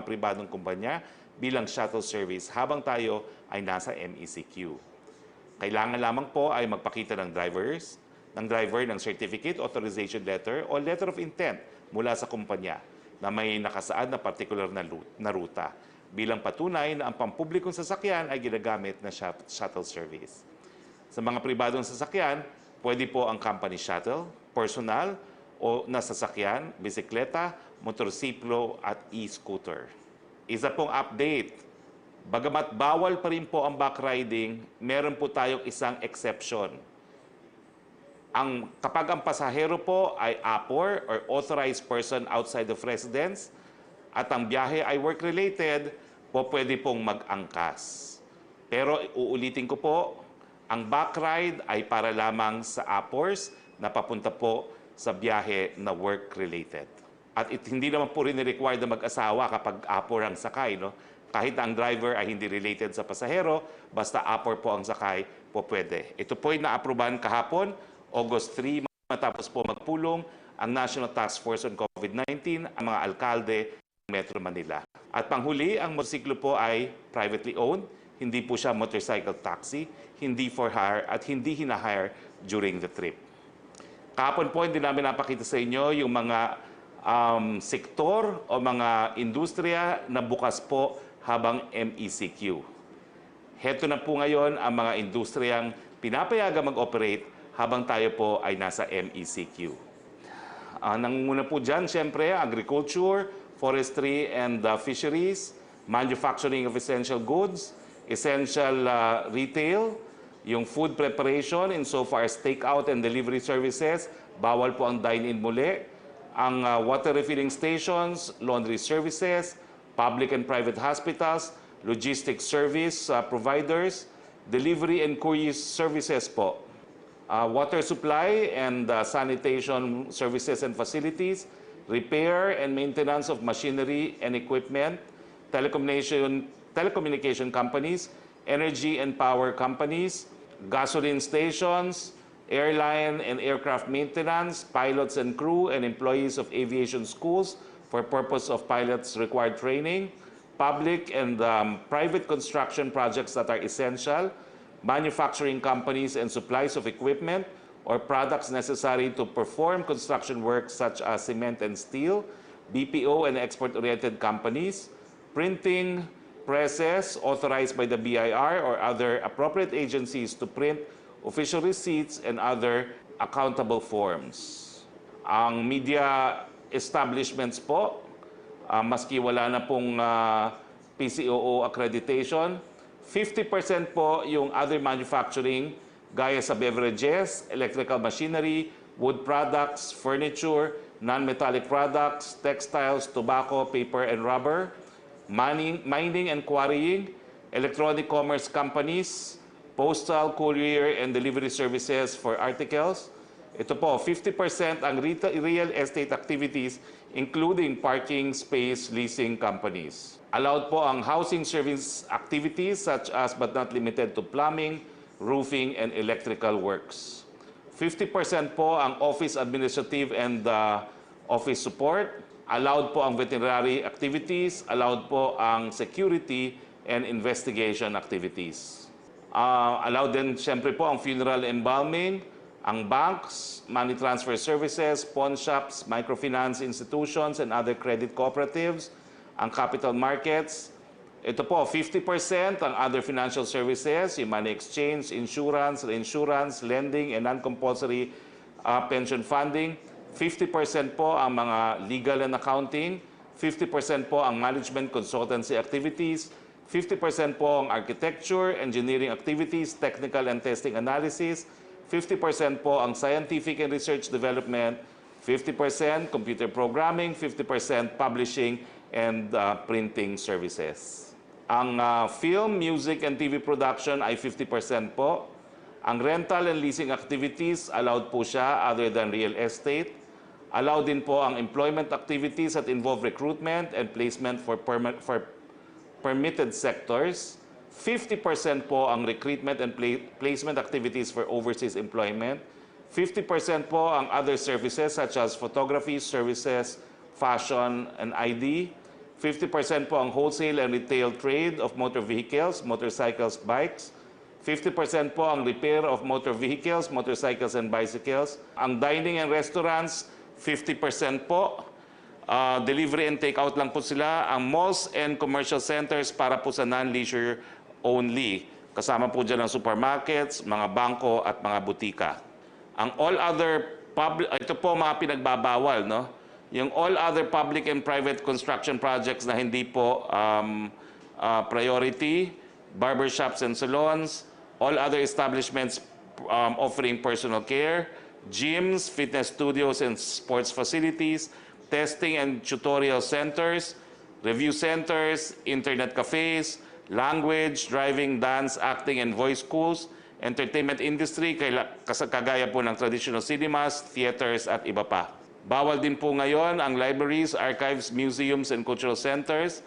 pribadong kumpanya bilang shuttle service habang tayo ay nasa MECQ. Kailangan lamang po ay magpakita ng driver ng certificate, authorization letter o letter of intent mula sa kumpanya na may nakasaad na particular na ruta bilang patunay na ang pampublikong sasakyan ay ginagamit na shuttle service. Sa mga pribadong sasakyan, pwede po ang company shuttle, personal o na sasakyan, bisikleta, motorsiklo at e-scooter. Isa pong update, bagamat bawal pa rin po ang backriding, meron po tayong isang exception. Kapag ang pasahero po ay APOR or authorized person outside of residence at ang biyahe ay work-related, po pwede pong mag-angkas. Pero uulitin ko po, ang backride ay para lamang sa APORs na papunta po sa biyahe na work-related. At hindi naman po rin required na mag-asawa kapag APOR ang sakay. No? Kahit ang driver ay hindi related sa pasahero, basta APOR po ang sakay, po pwede. Ito po ay na-aprobahan kahapon, August 3, matapos po magpulong ang National Task Force on COVID-19, ang mga alkalde ng Metro Manila. At panghuli, ang motorsiklo po ay privately owned, hindi po siya motorcycle taxi, hindi for hire at hindi hinahire during the trip. Kahapon po, hindi namin napakita sa inyo yung mga sektor o mga industriya na bukas po habang MECQ. Heto na po ngayon ang mga industriyang pinapayagan mag-operate habang tayo po ay nasa MECQ. Nangunguna po dyan, siyempre, agriculture, forestry and fisheries, manufacturing of essential goods, essential retail, yung food preparation insofar as take-out and delivery services, bawal po ang dine-in muli, ang water refilling stations, laundry services, public and private hospitals, logistics service providers, delivery and courier services po, water supply and sanitation services and facilities, repair and maintenance of machinery and equipment, telecommunication companies, energy and power companies, gasoline stations, airline and aircraft maintenance, pilots and crew and employees of aviation schools for purpose of pilots required training, public and private construction projects that are essential, manufacturing companies and supplies of equipment or products necessary to perform construction work such as cement and steel, BPO and export-oriented companies, printing presses authorized by the BIR or other appropriate agencies to print official receipts and other accountable forms. Ang media establishments po, maski wala na pong PCOO accreditation, 50% po yung other manufacturing gaya sa beverages, electrical machinery, wood products, furniture, non-metallic products, textiles, tobacco, paper and rubber, mining and quarrying, electronic commerce companies, postal, courier, and delivery services for articles. Ito po, 50% ang real estate activities, including parking space leasing companies. Allowed po ang housing service activities such as but not limited to plumbing, roofing, and electrical works. 50% po ang office administrative and office support. Allowed po ang veterinary activities. Allowed po ang security and investigation activities. Allowed din siyempre po ang funeral embalming, ang banks, money transfer services, pawn shops, microfinance institutions, and other credit cooperatives, ang capital markets. Ito po, 50% ang other financial services, yung money exchange, insurance, reinsurance, lending, and non-compulsory pension funding. 50% po ang mga legal and accounting. 50% po ang management consultancy activities. 50% po ang architecture, engineering activities, technical and testing analysis. 50% po ang scientific and research development. 50% computer programming, 50% publishing and printing services. Ang film, music, and TV production ay 50% po. Ang rental and leasing activities, allowed po siya other than real estate. Allowed din po ang employment activities that involve recruitment and placement for permitted sectors. 50% po ang recruitment and placement activities for overseas employment. 50% po ang other services such as photography, services, fashion, and ID. 50% po ang wholesale and retail trade of motor vehicles, motorcycles, bikes. 50% po ang repair of motor vehicles, motorcycles, and bicycles. Ang dining and restaurants, 50% po. Delivery and take-out lang po sila. Ang malls and commercial centers para po sa non-leisure only. Kasama po dyan ang supermarkets, mga bangko at mga butika. Ang all other public, ito po mga pinagbabawal, no? Yung all other public and private construction projects na hindi po priority, barbershops and salons, all other establishments offering personal care, gyms, fitness studios and sports facilities, testing and tutorial centers, review centers, internet cafes, language, driving, dance, acting, and voice schools, entertainment industry, kagaya po ng traditional cinemas, theaters, at iba pa. Bawal din po ngayon ang libraries, archives, museums, and cultural centers.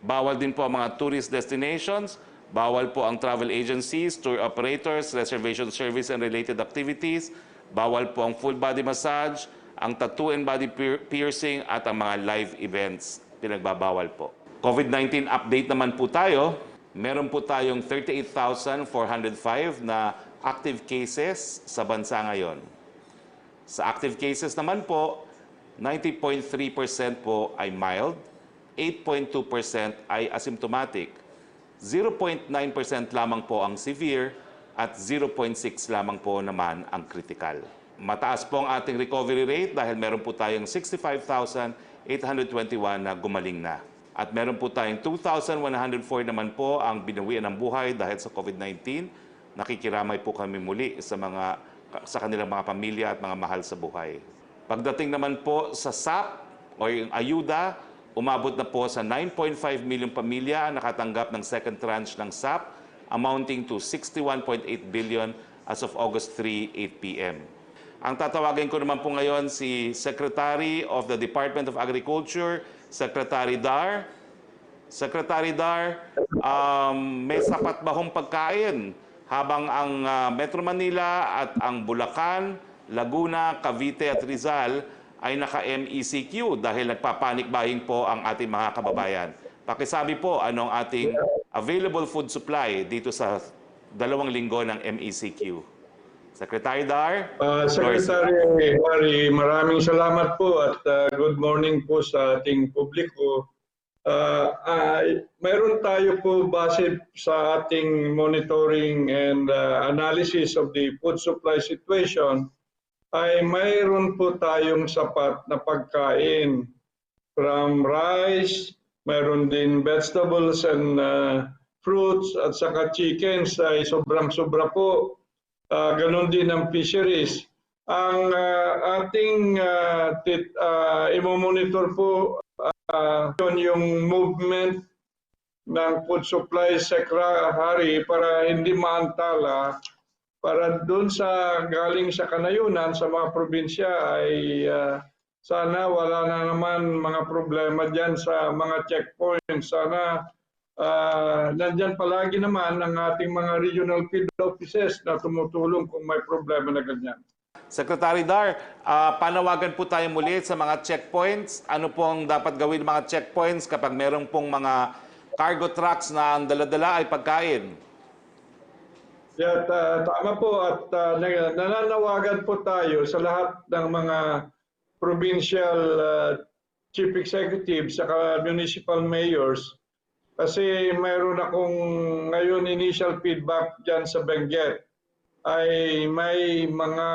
Bawal din po ang mga tourist destinations. Bawal po ang travel agencies, tour operators, reservation service, and related activities. Bawal po ang full body massage, ang tattoo and body piercing, at ang mga live events. Pinagbabawal po. COVID-19 update naman po tayo. Meron po tayong 38,405 na active cases sa bansa ngayon. Sa active cases naman po, 90.3% po ay mild, 8.2% ay asymptomatic, 0.9% lamang po ang severe, at 0.6 lamang po naman ang critical. Mataas po ang ating recovery rate dahil meron po tayong 65,821 na gumaling na. At meron po tayong 2,104 naman po ang binawian ng buhay dahil sa COVID-19. Nakikiramay po kami muli sa kanilang mga pamilya at mga mahal sa buhay. Pagdating naman po sa SAP o yung ayuda, umabot na po sa 9.5 million pamilya ang nakatanggap ng second tranche ng SAP, amounting to 61.8 billion as of August 3, 8 p.m. Ang tatawagin ko naman po ngayon si Secretary of the Department of Agriculture, Secretary Dar. Secretary Dar, may sapat ba hong pagkain habang ang Metro Manila at ang Bulacan, Laguna, Cavite at Rizal ay naka-MECQ dahil nagpapanik buying po ang ating mga kababayan? Pakisabi po anong ating available food supply dito sa 2 linggo ng MECQ. Secretary Dar. Secretary Harry, maraming salamat po at good morning po sa ating publiko. Mayroon tayo po base sa ating monitoring and analysis of the food supply situation, ay mayroon po tayong sapat na pagkain from rice, mayroon din vegetables and fruits at saka chickens ay sobrang-sobra po. Ganon din ang fisheries. Ang ating imo-monitor po yung movement ng food supply secretary para hindi maantala, para doon sa galing sa kanayunan sa mga probinsya ay sana wala na naman mga problema dyan sa mga checkpoints. Sana nandyan palagi naman ang ating mga regional field offices na tumutulong kung may problema na ganyan. Secretary Dar, panawagan po tayo muli sa mga checkpoints. Ano pong dapat gawin ng mga checkpoints kapag meron pong mga cargo trucks na ang dala-dala ay pagkain? Yeah, tama po at nananawagan po tayo sa lahat ng mga provincial chief executives at municipal mayors. Kasi mayroon akong ngayon initial feedback dyan sa Benguet ay may mga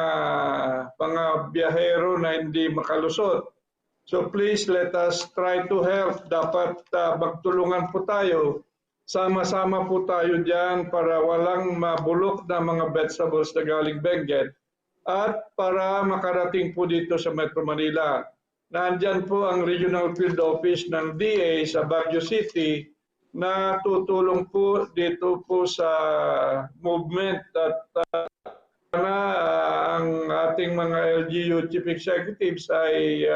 biyahero na hindi makalusot. So please let us try to help. Dapat magtulungan po tayo. Sama-sama po tayo dyan para walang mabulok na mga vegetables na galing Benguet at para makarating po dito sa Metro Manila. Nandyan po ang Regional Field Office ng DA sa Baguio City na tutulong po dito po sa movement at ang ating mga LGU chief executives ay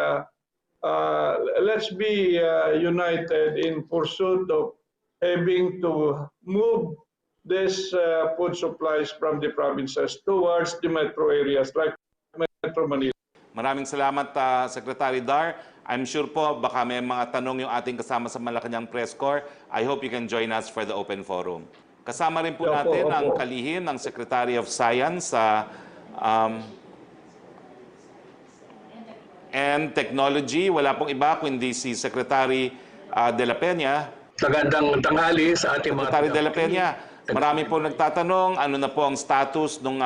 let's be united in pursuit of having to move these food supplies from the provinces towards the metro areas like Metro Manila. Maraming salamat, Secretary Dar. I'm sure po baka may mga tanong yung ating kasama sa Malacanang Press Corps. I hope you can join us for the open forum. Kasama rin po Opo, natin ang opo. kalihim ng Secretary of Science um, and Technology. Wala pong iba kundi si Secretary De La Peña. Magandang tanghali sa ating mga Secretary De La Peña, marami po nagtatanong ano na po ang status ng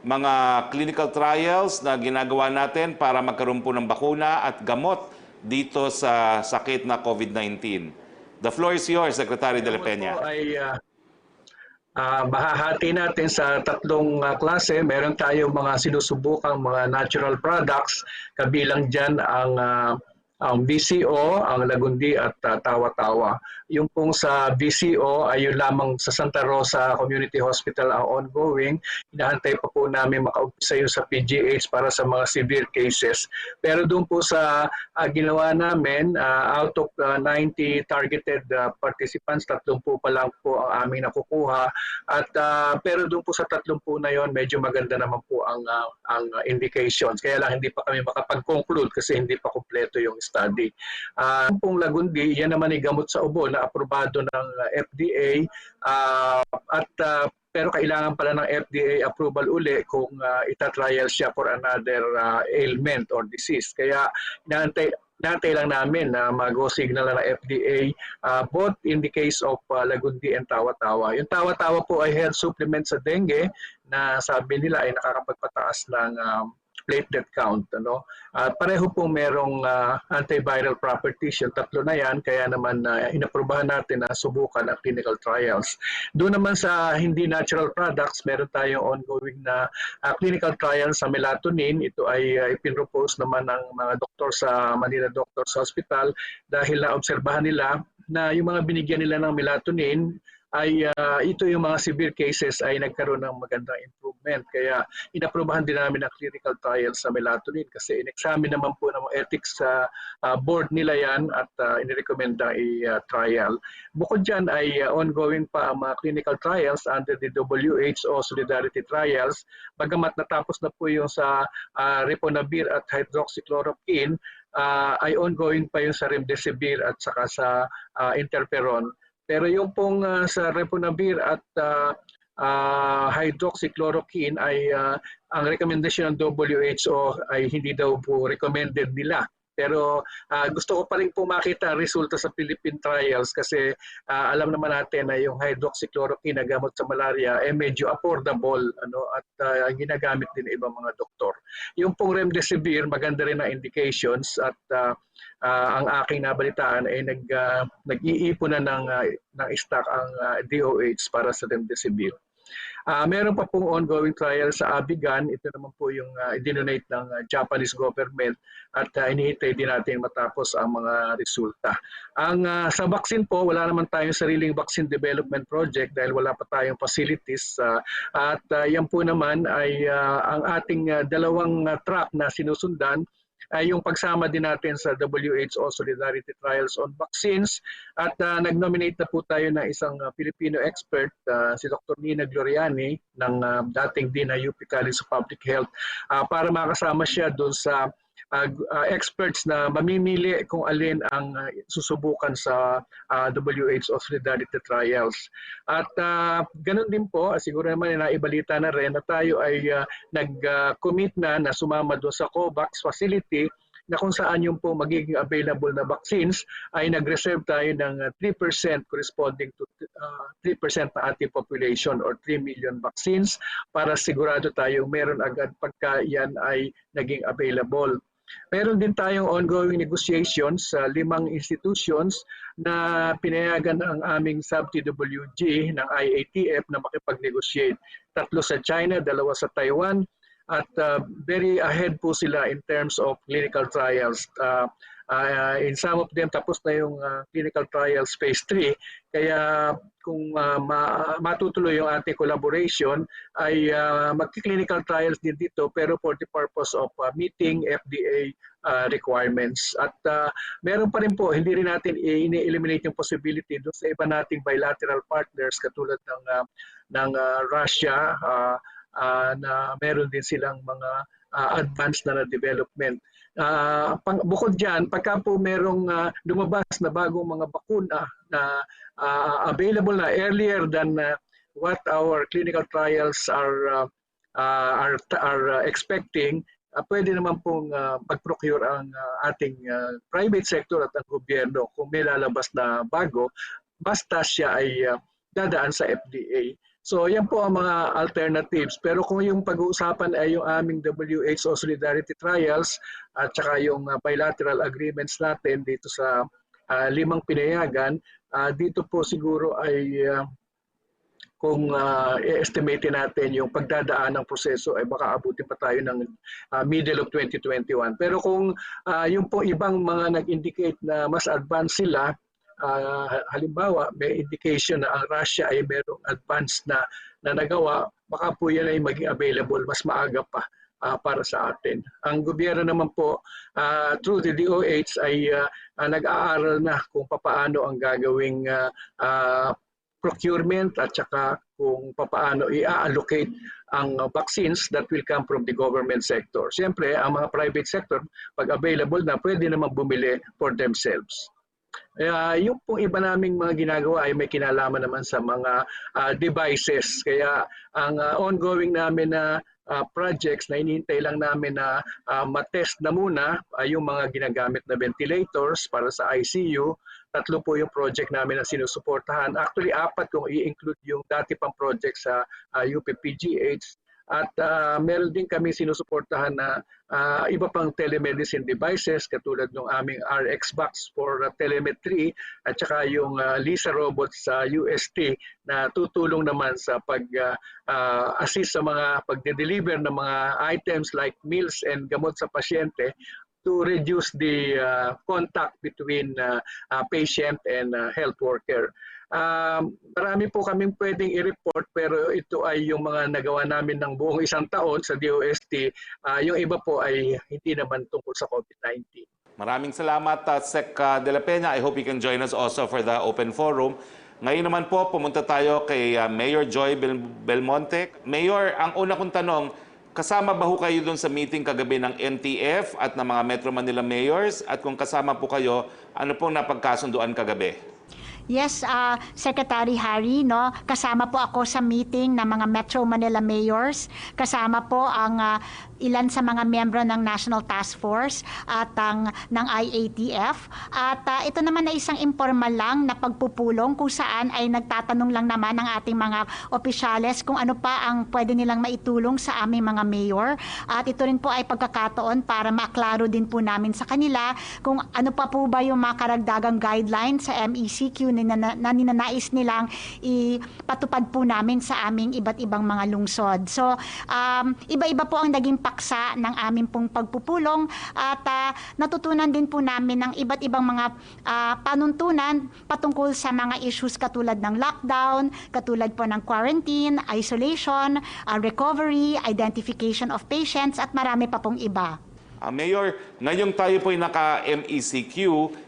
mga clinical trials na ginagawa natin para magkaroon po ng bakuna at gamot dito sa sakit na COVID-19. The floor is yours, Secretary De La Peña. Ay mahahati natin sa tatlong klase. Meron tayong mga sinusubukang mga natural products, kabilang dyan ang BCO, ang Lagundi at Tawa-Tawa. Yung pong sa BCO ay yun lamang sa Santa Rosa Community Hospital ang ongoing. Hinahantay pa po namin makaumpisa yun sa PGH para sa mga severe cases. Pero doon po sa ginawa namin, out of 90 targeted participants, 30 pa lang po ang aming nakukuha. At pero doon po sa 30 na yon, medyo maganda naman po ang indications. Kaya lang hindi pa kami makapag-conclude kasi hindi pa kumpleto yung study. Pong Lagundi, yan naman ay gamot sa ubo na aprobado ng FDA pero kailangan pala ng FDA approval uli kung itatrial siya for another ailment or disease. Kaya inaantay lang namin na mag-go signal ng FDA both in the case of Lagundi and Tawa-Tawa. Yung Tawa-Tawa po ay health supplement sa dengue na sabi nila ay nakakapagpataas ng platelet count. Pareho pong merong antiviral properties, yung tatlo na yan, kaya naman inaprubahan natin na subukan ang clinical trials. Doon naman sa hindi natural products, meron tayong ongoing na clinical trial sa melatonin. Ito ay ipinropose naman ng mga doktor sa Manila Doctors Hospital dahil naobserbahan nila na yung mga binigyan nila ng melatonin ay ito yung mga severe cases ay nagkaroon ng magandang improvement. Kaya inaprubahan din namin ang clinical trials sa melatonin kasi in-examine naman po ng ethics board nila yan at inirekomenda i-trial. Bukod dyan ay ongoing pa ang mga clinical trials under the WHO Solidarity Trials. Bagamat natapos na po yung sa riponavir at hydroxychloroquine, ay ongoing pa yung sa remdesivir at saka sa interferon. Pero yung pong sa riponavir at hydroxychloroquine ay ang rekomendasyon ng WHO ay hindi daw po recommended nila. Pero gusto ko pa rin po makita resulta sa Philippine trials kasi alam naman natin na yung hydroxychloroquine na gamot sa malaria ay medyo affordable at ginagamit din ng ibang mga doktor. Yung pong remdesivir, maganda rin ang indications at ang aking nabalitaan ay nag-iipon na ng stock ang DOH para sa remdesivir. Meron pa pong ongoing trial sa Abigan. Ito naman po yung dinonate ng Japanese government at inihintay din natin matapos ang mga resulta. Sa vaccine po, wala naman tayong sariling vaccine development project dahil wala pa tayong facilities. At yan po naman ay ang ating dalawang track na sinusundan ay yung pagsama din natin sa WHO Solidarity Trials on Vaccines at nag-nominate na po tayo ng isang Filipino expert, si Dr. Nina Gloriani ng dating Dean ng UP College of Public Health para makasama siya doon sa experts na mamimili kung alin ang susubukan sa WHO Solidarity Trials. At ganun din po, siguro naman naibalita na rin na tayo ay nag-commit na sumama doon sa COVAX facility na kung saan yung po magiging available na vaccines ay nag-reserve tayo ng 3% corresponding to 3% na ating population or 3 million vaccines para sigurado tayo meron agad pagka yan ay naging available. Meron din tayong ongoing negotiations sa 5 institutions na pinayagan ang aming sub-TWG ng IATF na makipag-negotiate. 3 sa China, 2 sa Taiwan, at very ahead po sila in terms of clinical trials. In some of them, tapos na yung clinical trials phase 3. Kaya kung matutuloy yung ating collaboration, ay magki-clinical trials din dito pero for the purpose of meeting FDA requirements. At meron pa rin po, hindi rin natin i-eliminate yung possibility doon sa iba nating bilateral partners katulad ng Russia na meron din silang mga advanced na development. bukod dyan, pagka po merong lumabas na bagong mga bakuna na available na earlier than what our clinical trials are expecting, pwede naman pong mag-procure ang ating private sector at ang gobyerno kung may lalabas na bago, basta siya ay dadaan sa FDA. So yan po ang mga alternatives. Pero kung yung pag-uusapan ay yung aming WHO Solidarity Trials at saka yung bilateral agreements natin dito sa 5 pinayagan, dito po siguro ay kung i-estimate natin yung pagdadaan ng proseso ay baka abutin pa tayo ng middle of 2021. Pero kung yung po ibang mga nag-indicate na mas advanced sila, halimbawa may indication na ang Russia ay merong advanced na nagawa, baka po yan ay maging available mas maaga pa para sa atin. Ang gobyerno naman po through the DOH ay nag-aaral na kung paano ang gagawing procurement at saka kung paano i-allocate ang vaccines that will come from the government sector. Siyempre, ang mga private sector, pag available na, pwede naman bumili for themselves. Yung pong iba naming mga ginagawa ay may kinalaman naman sa mga devices. Kaya ang ongoing namin na projects na hinihintay lang namin na matest na muna ay yung mga ginagamit na ventilators para sa ICU. 3 po yung project namin na sinusuportahan. Actually, 4 kung i-include yung dati pang project sa UPPGH. At meron din kami sinusuportahan na iba pang telemedicine devices katulad ng aming RX box for telemetry at saka yung Lisa robot sa UST na tutulong naman sa pag-assist sa mga pagde-deliver ng mga items like meals and gamot sa pasyente to reduce the contact between patient and health worker. Marami po kaming pwedeng i-report pero ito ay yung mga nagawa namin ng buong 1 taon sa DOST. Yung iba po ay hindi naman tungkol sa COVID-19. Maraming salamat, Sec. De la Peña. I hope you can join us also for the open forum. Ngayon naman po, pumunta tayo kay Mayor Joy Belmonte. Mayor, ang una kong tanong, kasama ba ho kayo doon sa meeting kagabi ng NTF at ng mga Metro Manila mayors? At kung kasama po kayo, ano pong napagkasunduan kagabi? Yes, Secretary Harry, no, kasama po ako sa meeting ng mga Metro Manila mayors. Kasama po ang ilan sa mga miyembro ng National Task Force at ng IATF. At ito naman ay isang informal lang na pagpupulong kung saan ay nagtatanong lang naman ang ating mga opisyales kung ano pa ang pwede nilang maitulong sa aming mga mayor. At ito rin po ay pagkakataon para maklaro din po namin sa kanila kung ano pa po ba yung mga karagdagang guidelines sa MECQ na ninanais nilang ipatupad po namin sa aming iba't ibang mga lungsod. So, iba-iba po ang naging paksa ng aming pong pagpupulong at natutunan din po namin ng iba't ibang mga panuntunan patungkol sa mga issues katulad ng lockdown, katulad po ng quarantine, isolation, recovery, identification of patients at marami pa pong iba. Mayor, ngayong tayo po ay naka-MECQ,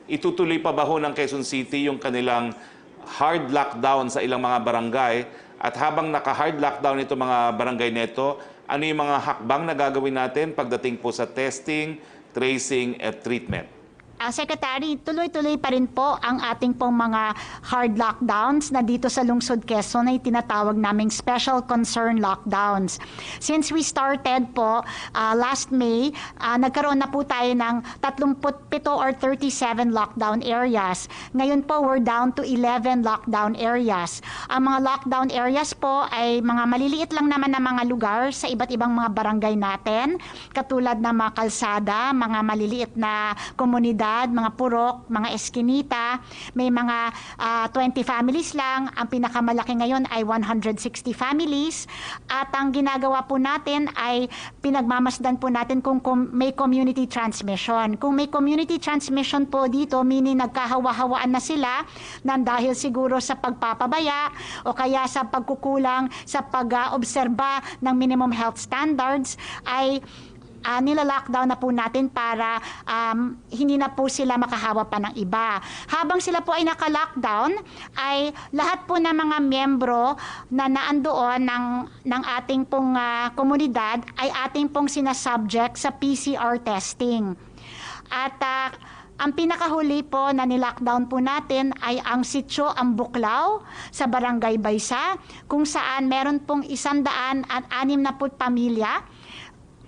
itutuloy pa ba ho ng Quezon City yung kanilang hard lockdown sa ilang mga barangay? At habang naka-hard lockdown ito mga barangay neto, ano yung mga hakbang na gagawin natin pagdating po sa testing, tracing at treatment? Secretary, tuloy-tuloy pa rin po ang ating pong mga hard lockdowns na dito sa Lungsod Quezon ay tinatawag naming special concern lockdowns. Since we started po last May, nagkaroon na po tayo ng 37 or 37 lockdown areas. Ngayon po, we're down to 11 lockdown areas. Ang mga lockdown areas po ay mga maliliit lang naman na mga lugar sa iba't ibang mga barangay natin, katulad ng mga kalsada, mga maliliit na komunidad, mga purok, mga eskinita, may mga 20 families lang. Ang pinakamalaki ngayon ay 160 families. At ang ginagawa po natin ay pinagmamasdan po natin kung may community transmission. Kung may community transmission po dito, meaning nagkahawa-hawaan na sila nang dahil siguro sa pagpapabaya o kaya sa pagkukulang sa pag-obserba ng minimum health standards, ay nila-lockdown na po natin para hindi na po sila makahawa pa ng iba. Habang sila po ay naka-lockdown, ay lahat po ng mga miyembro na naandoon ng ating pong komunidad ay ating pong sinasubject sa PCR testing. At ang pinakahuli po na nilockdown po natin ay ang Sitio Ambuklaw sa Barangay Baysa, kung saan meron pong 160 pamilya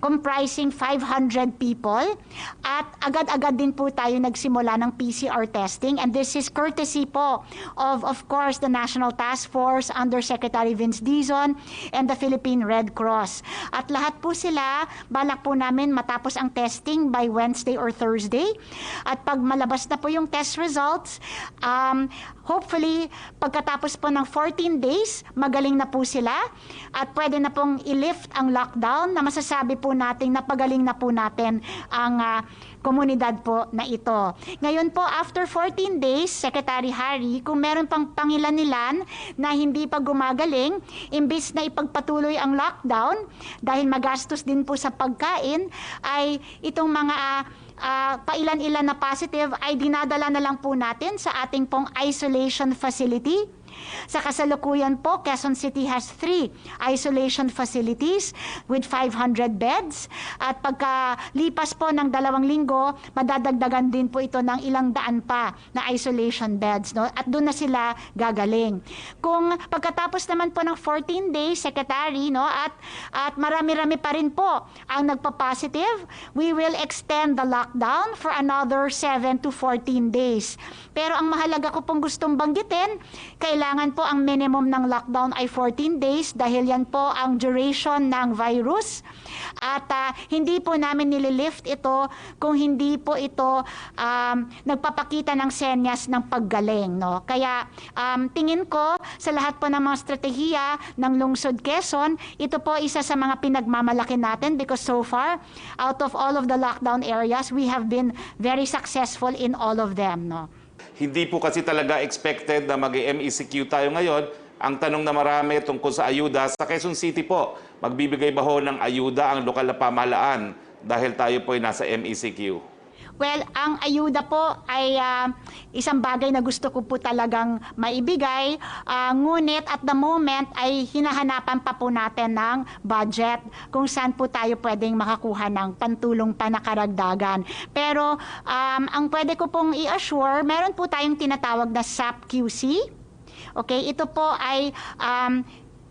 comprising 500 people, at agad-agad din po tayo nagsimula ng PCR testing, and this is courtesy po of course the National Task Force under Secretary Vince Dizon and the Philippine Red Cross. At lahat po sila, balak po namin matapos ang testing by Wednesday or Thursday, at pag malabas na po yung test results, hopefully pagkatapos po ng 14 days, magaling na po sila at pwede na pong i-lift ang lockdown, na masasabi po natin napagaling na po natin ang komunidad po na ito. Ngayon po, after 14 days, Secretary Harry, kung meron pang pangilan-ilan na hindi pa gumagaling, imbis na ipagpatuloy ang lockdown, dahil magastos din po sa pagkain, ay itong mga pailan-ilan na positive ay dinadala na lang po natin sa ating pong isolation facility. Sa kasalukuyan po, Quezon City has 3 isolation facilities with 500 beds. At pagkalipas po ng 2 linggo, madadagdagan din po ito ng ilang daan pa na isolation beds. No? At doon na sila gagaling. Kung pagkatapos naman po ng 14 days, Secretary, no, at marami-rami pa rin po ang nagpa-positive, we will extend the lockdown for another 7 to 14 days. Pero ang mahalaga ko pong gustong banggitin, kailangan po ang minimum ng lockdown ay 14 days dahil yan po ang duration ng virus. At hindi po namin nililift ito kung hindi po ito nagpapakita ng senyas ng paggaling. No? Kaya tingin ko sa lahat po ng mga strategiya ng Lungsod Quezon, ito po isa sa mga pinagmamalaki natin because so far, out of all of the lockdown areas, we have been very successful in all of them. No? Hindi po kasi talaga expected na mag-MECQ tayo ngayon. Ang tanong na marami tungkol sa ayuda, sa Quezon City po, magbibigay ba ho ng ayuda ang lokal na pamahalaan dahil tayo po ay nasa MECQ? Well, ang ayuda po ay isang bagay na gusto ko po talagang maibigay. Ngunit at the moment ay hinahanapan pa po natin ng budget kung saan po tayo pwedeng makakuha ng pantulong pa na karagdagan. Pero ang pwede ko pong i-assure, meron po tayong tinatawag na SAP-QC. Okay, ito po ay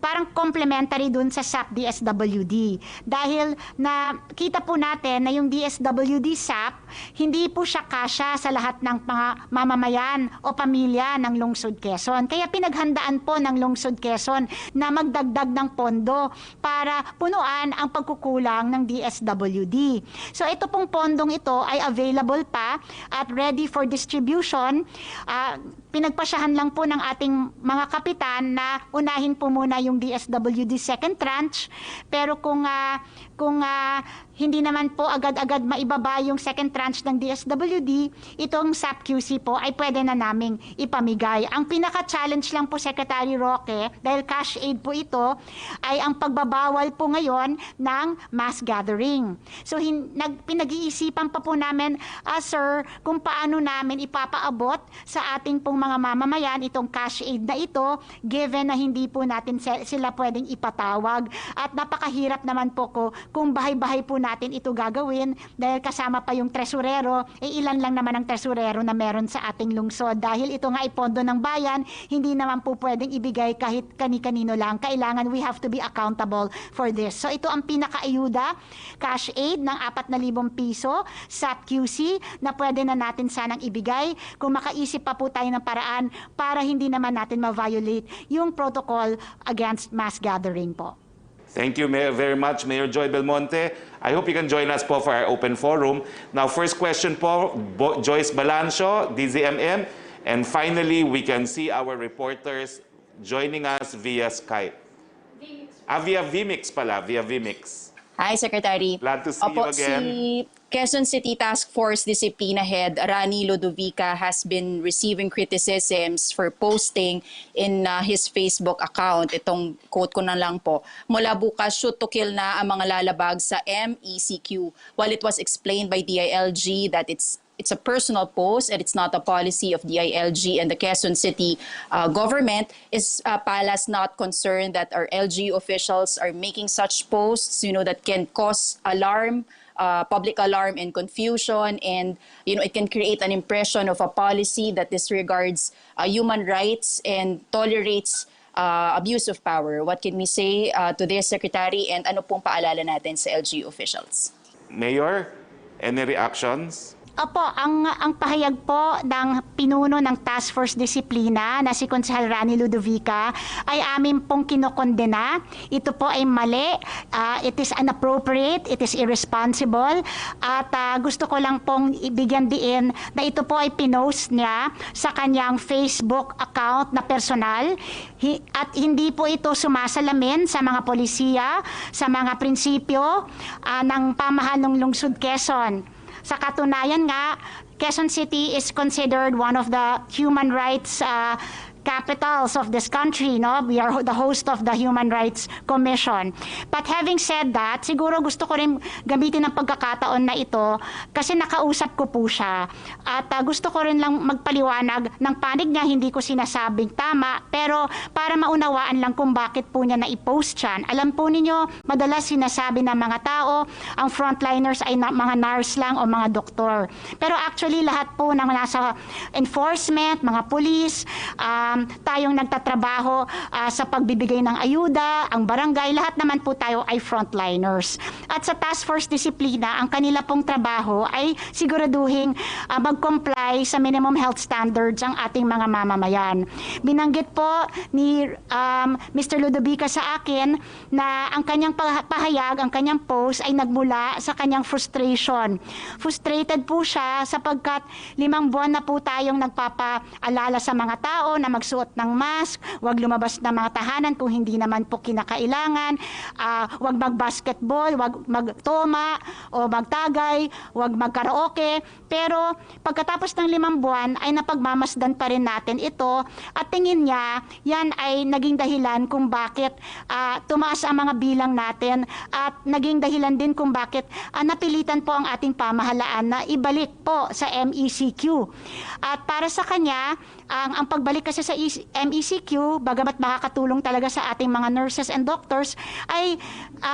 parang complementary dun sa SAP DSWD. Dahil nakita po natin na yung DSWD SAP, hindi po siya kasya sa lahat ng mga mamamayan o pamilya ng Lungsod Quezon. Kaya pinaghandaan po ng Lungsod Quezon na magdagdag ng pondo para punuan ang pagkukulang ng DSWD. So ito pong pondong ito ay available pa at ready for distribution. Pinagpasyahan lang po ng ating mga kapitan na unahin po muna yung DSWD second tranche, pero kung hindi naman po agad-agad maibaba yung second tranche ng DSWD, itong SAP-QC po ay pwede na naming ipamigay. Ang pinaka-challenge lang po, Secretary Roque, dahil cash aid po ito, ay ang pagbabawal po ngayon ng mass gathering. So pinag-iisipan pa po namin, sir, kung paano namin ipapaabot sa ating pong mga mamamayan itong cash aid na ito, given na hindi po natin sila pwedeng ipatawag. At napakahirap naman po kung bahay-bahay po natin ito gagawin dahil kasama pa yung tresurero, ilan lang naman ang tresurero na meron sa ating lungsod. Dahil ito nga ay pondo ng bayan, hindi naman po pwedeng ibigay kahit kani-kanino lang. Kailangan we have to be accountable for this. So ito ang pinaka-ayuda, cash aid ng 4,000 piso, SAP-QC na pwede na natin sanang ibigay kung makaisip pa po tayo ng paraan para hindi naman natin ma-violate yung protocol against mass gathering po. Thank you very much, Mayor Joy Belmonte. I hope you can join us po for our open forum. Now, first question po, Joyce Balancio, DZMM. And finally, we can see our reporters joining us via Skype. Via Vmix pala, via Vmix. Hi, Secretary. Glad to see you again. Si Quezon City Task Force Disciplina Head Rani Lodovica has been receiving criticisms for posting in his Facebook account. Itong quote ko na lang po. Mula bukas, shoot to kill na ang mga lalabag sa MECQ. While it was explained by DILG that it's a personal post and it's not a policy of DILG and the Quezon City government, is Palas not concerned that our LG officials are making such posts, that can cause alarm public alarm and confusion, and it can create an impression of a policy that disregards human rights and tolerates abuse of power. What can we say to this, Secretary, and ano pong paalala natin sa LGU officials? Mayor, any reactions? Opo, ang pahayag po ng pinuno ng Task Force Disiplina na si Konsehal Rani Ludovica ay amin pong kinokondena. Ito po ay mali, it is inappropriate, it is irresponsible, at gusto ko lang pong ibigyan diin na ito po ay pinost niya sa kanyang Facebook account na personal at hindi po ito sumasalamin sa mga polisiya, sa mga prinsipyo ng pamahalang lungsod Quezon. Sa katunayan nga, Quezon City is considered one of the human rights capitals of this country, no? We are the host of the Human Rights Commission. But having said that, siguro gusto ko rin gamitin ang pagkakataon na ito kasi nakausap ko po siya. At gusto ko rin lang magpaliwanag ng panig niya, hindi ko sinasabing tama, pero para maunawaan lang kung bakit po niya na-post yan. Alam po ninyo, madalas sinasabi ng mga tao, ang frontliners ay mga nurse lang o mga doktor. Pero actually, lahat po ng nasa enforcement, mga police, tayong nagtatrabaho sa pagbibigay ng ayuda, ang barangay, lahat naman po tayo ay frontliners. At sa Task Force Disiplina, ang kanila pong trabaho ay siguraduhin mag-comply sa minimum health standards ang ating mga mamamayan. Binanggit po ni Mr. Ludovica sa akin na ang kanyang pahayag, ang kanyang post ay nagmula sa kanyang frustration. Frustrated po siya sapagkat 5 buwan na po tayong nagpapaalala sa mga tao na magsuot ng mask, huwag lumabas ng mga tahanan kung hindi naman po kinakailangan, huwag mag-basketball, huwag magtoma o magtagay, huwag magkaraoke. Pero pagkatapos ng 5 buwan ay napagmamasdan pa rin natin ito at tingin niya yan ay naging dahilan kung bakit tumaas ang mga bilang natin at naging dahilan din kung bakit napilitan po ang ating pamahalaan na ibalik po sa MECQ. At para sa kanya, ang pagbalik kasi sa MECQ, bagamat makakatulong talaga sa ating mga nurses and doctors, ay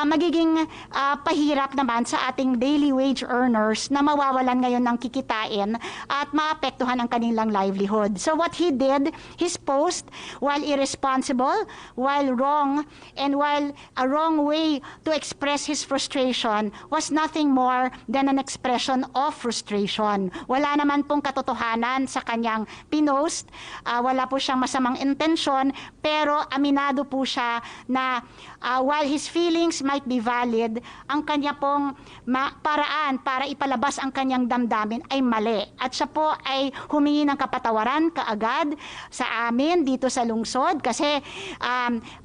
magiging pahirap naman sa ating daily wage earners na mawawalan ngayon ng kikitain at maapektuhan ang kanilang livelihood. So what he did, his post, while irresponsible, while wrong, and while a wrong way to express his frustration, was nothing more than an expression of frustration. Wala naman pong katotohanan sa kanyang pinost, wala po siyang masamang intensyon, pero aminado po siya na while his feelings might be valid, ang kanya pong paraan para ipalabas ang kanyang damdamin ay mali. At siya po ay humingi ng kapatawaran kaagad sa amin dito sa lungsod kasi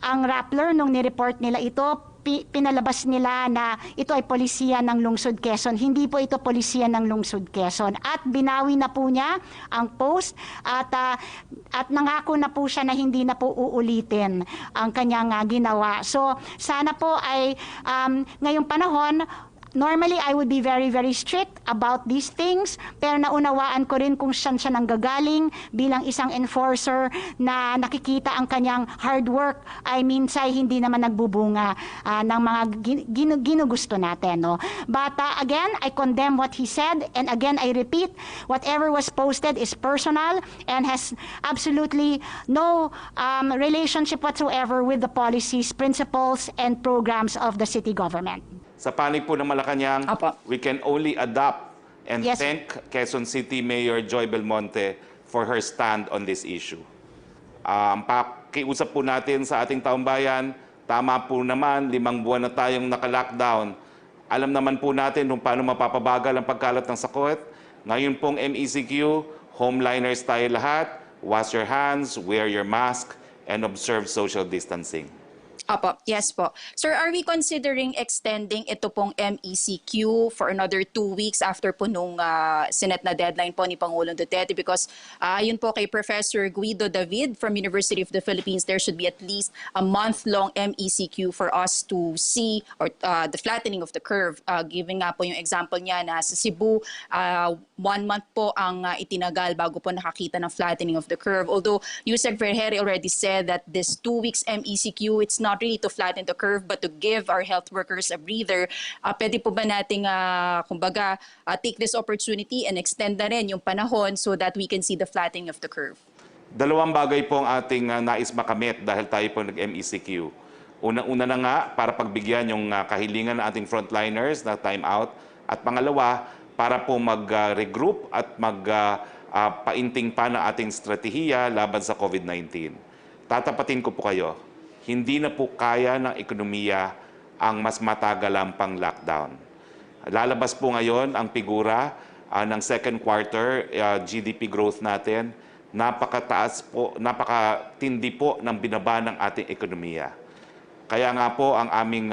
ang Rappler nung nireport nila ito, pinalabas nila na ito ay polisiya ng lungsod Quezon. Hindi po ito polisiya ng lungsod Quezon. At binawi na po niya ang post at nangako na po siya na hindi na po uulitin ang kanyang ginawa. So sana po ay ngayong panahon, normally, I would be very, very strict about these things, pero naunawaan ko rin kung saan siya nanggagaling bilang isang enforcer na nakikita ang kanyang hard work ay minsan hindi naman nagbubunga ng mga ginugusto natin. No? But again, I condemn what he said, and again, I repeat, whatever was posted is personal and has absolutely no relationship whatsoever with the policies, principles, and programs of the city government. Sa panig po ng Malacanang, we can only adopt and thank Quezon City Mayor Joy Belmonte for her stand on this issue. Pakiusap po natin sa ating taong bayan, tama po naman, 5 buwan na tayong naka-lockdown. Alam naman po natin kung paano mapapabagal ang pagkalat ng sakit. Ngayon pong MECQ, homeliners tayo lahat, wash your hands, wear your mask, and observe social distancing. Apo, yes po. Sir, are we considering extending ito pong MECQ for another 2 weeks after po nung Senate na deadline po ni Pangulong Duterte? Because yun po kay Professor Guido David from University of the Philippines, there should be at least a month-long MECQ for us to see or the flattening of the curve. Giving nga po yung example niya na sa Cebu, 1 month po ang itinagal bago po nakakita ng flattening of the curve. Although Yusek Vergere already said that this 2 weeks MECQ, it's not not really to flatten the curve but to give our health workers a breather, pwede po ba nating kumbaga take this opportunity and extend na rin yung panahon so that we can see the flattening of the curve? Dalawang bagay po ang ating nais makamit dahil tayo po nag-MECQ. Unang-una na nga para pagbigyan yung kahilingan ng ating frontliners na time out. At pangalawa, para po mag-regroup at painting pa ng ating strategiya laban sa COVID-19. Tatapatin ko po kayo, hindi na po kaya ng ekonomiya ang mas matagalang pang lockdown. Lalabas po ngayon ang figura ng second quarter GDP growth natin. Napakataas po, napakatindi po ng binaba ng ating ekonomiya. Kaya nga po ang aming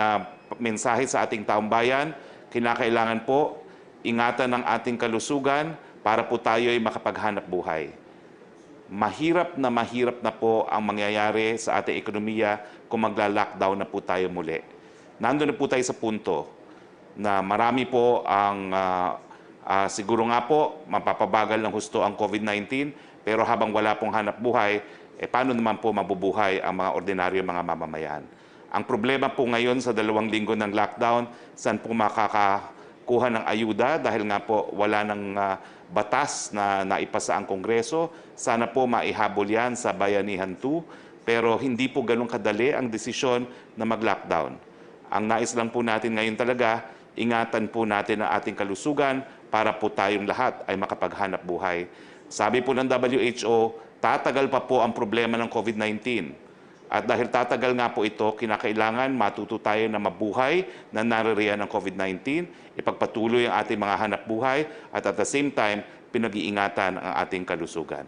mensahe sa ating taong bayan, kinakailangan po ingatan ng ating kalusugan para po tayo ay makapaghanap buhay. Mahirap na po ang mangyayari sa ating ekonomiya kung magla-lockdown na po tayo muli. Nandun na po tayo sa punto na marami po ang siguro nga po mapapabagal ng husto ang COVID-19, pero habang wala pong hanap buhay, paano naman po mabubuhay ang mga ordinaryo mga mamamayan? Ang problema po ngayon sa 2 linggo ng lockdown, saan po makakakuha ng ayuda dahil nga po wala ng batas na naipasa ang Kongreso. Sana po maihabol yan sa Bayanihan 2, pero hindi po ganun kadali ang desisyon na mag-lockdown. Ang nais lang po natin ngayon talaga, ingatan po natin ang ating kalusugan para po tayong lahat ay makapaghanap buhay. Sabi po ng WHO, tatagal pa po ang problema ng COVID-19. At dahil tatagal nga po ito, kinakailangan matuto tayo na mabuhay na naririyan ng COVID-19, ipagpatuloy ang ating mga hanap buhay at the same time, pinag-iingatan ang ating kalusugan.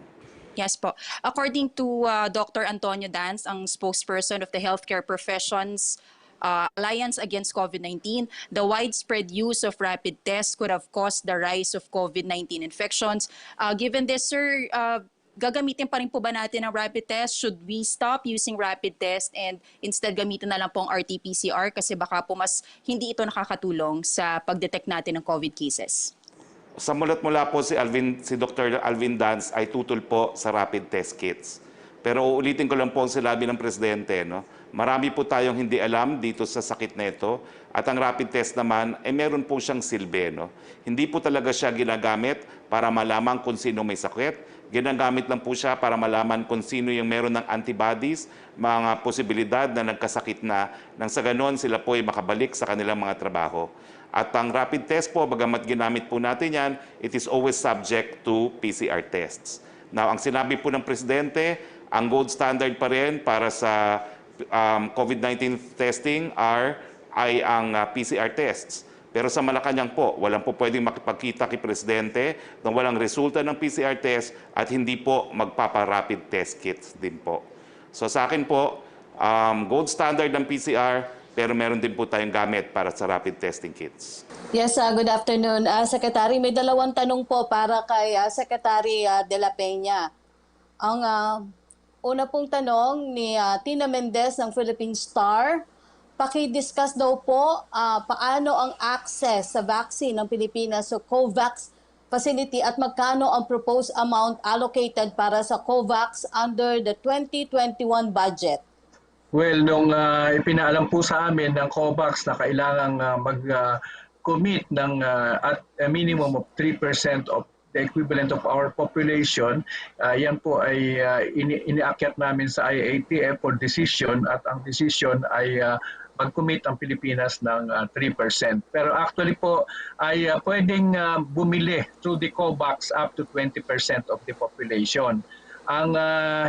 Yes po. According to Dr. Antonio Dans, ang spokesperson of the healthcare professions Alliance Against COVID-19, the widespread use of rapid tests could have caused the rise of COVID-19 infections. Given this, sir, gagamitin pa rin po ba natin ang rapid test? Should we stop using rapid test and instead gamitin na lang po ang RT-PCR kasi baka po mas hindi ito nakakatulong sa pag-detect natin ng COVID cases? Sa mulat-mula po si Dr. Alvin Dans ay tutol po sa rapid test kits. Pero uulitin ko lang po ang sinabi ng Presidente, no? Marami po tayong hindi alam dito sa sakit na ito at ang rapid test naman ay meron po siyang silbi, no? Hindi po talaga siya ginagamit para malaman kung sino may sakit. Ginagamit lang po siya para malaman kung sino yung meron ng antibodies, mga posibilidad na nagkasakit na, nang sa ganon sila po ay makabalik sa kanilang mga trabaho. At ang rapid test po, bagamat ginamit po natin yan, it is always subject to PCR tests. Now, ang sinabi po ng Presidente, ang gold standard pa rin para sa COVID-19 testing ay ang PCR tests. Pero sa Malacanang po, walang po pwedeng makipagkita kay Presidente na walang resulta ng PCR test at hindi po magpapa-rapid test kits din po. So sa akin po, gold standard ng PCR, pero meron din po tayong gamit para sa rapid testing kits. Yes, good afternoon. Secretary, may 2 tanong po para kay Secretary De La Peña. Ang una pong tanong ni Tina Mendez ng Philippine Star, paki-discuss daw po paano ang access sa vaccine ng Pilipinas sa COVAX facility at magkano ang proposed amount allocated para sa COVAX under the 2021 budget. Well, nung ipinaalam po sa amin ng COVAX na kailangang mag-commit ng at a minimum of 3% of the equivalent of our population, yan po ay iniakyat namin sa IATF for decision at ang decision ay mag-commit ang Pilipinas ng 3%. Pero actually po ay pwedeng bumili through the COVAX up to 20% of the population. Ang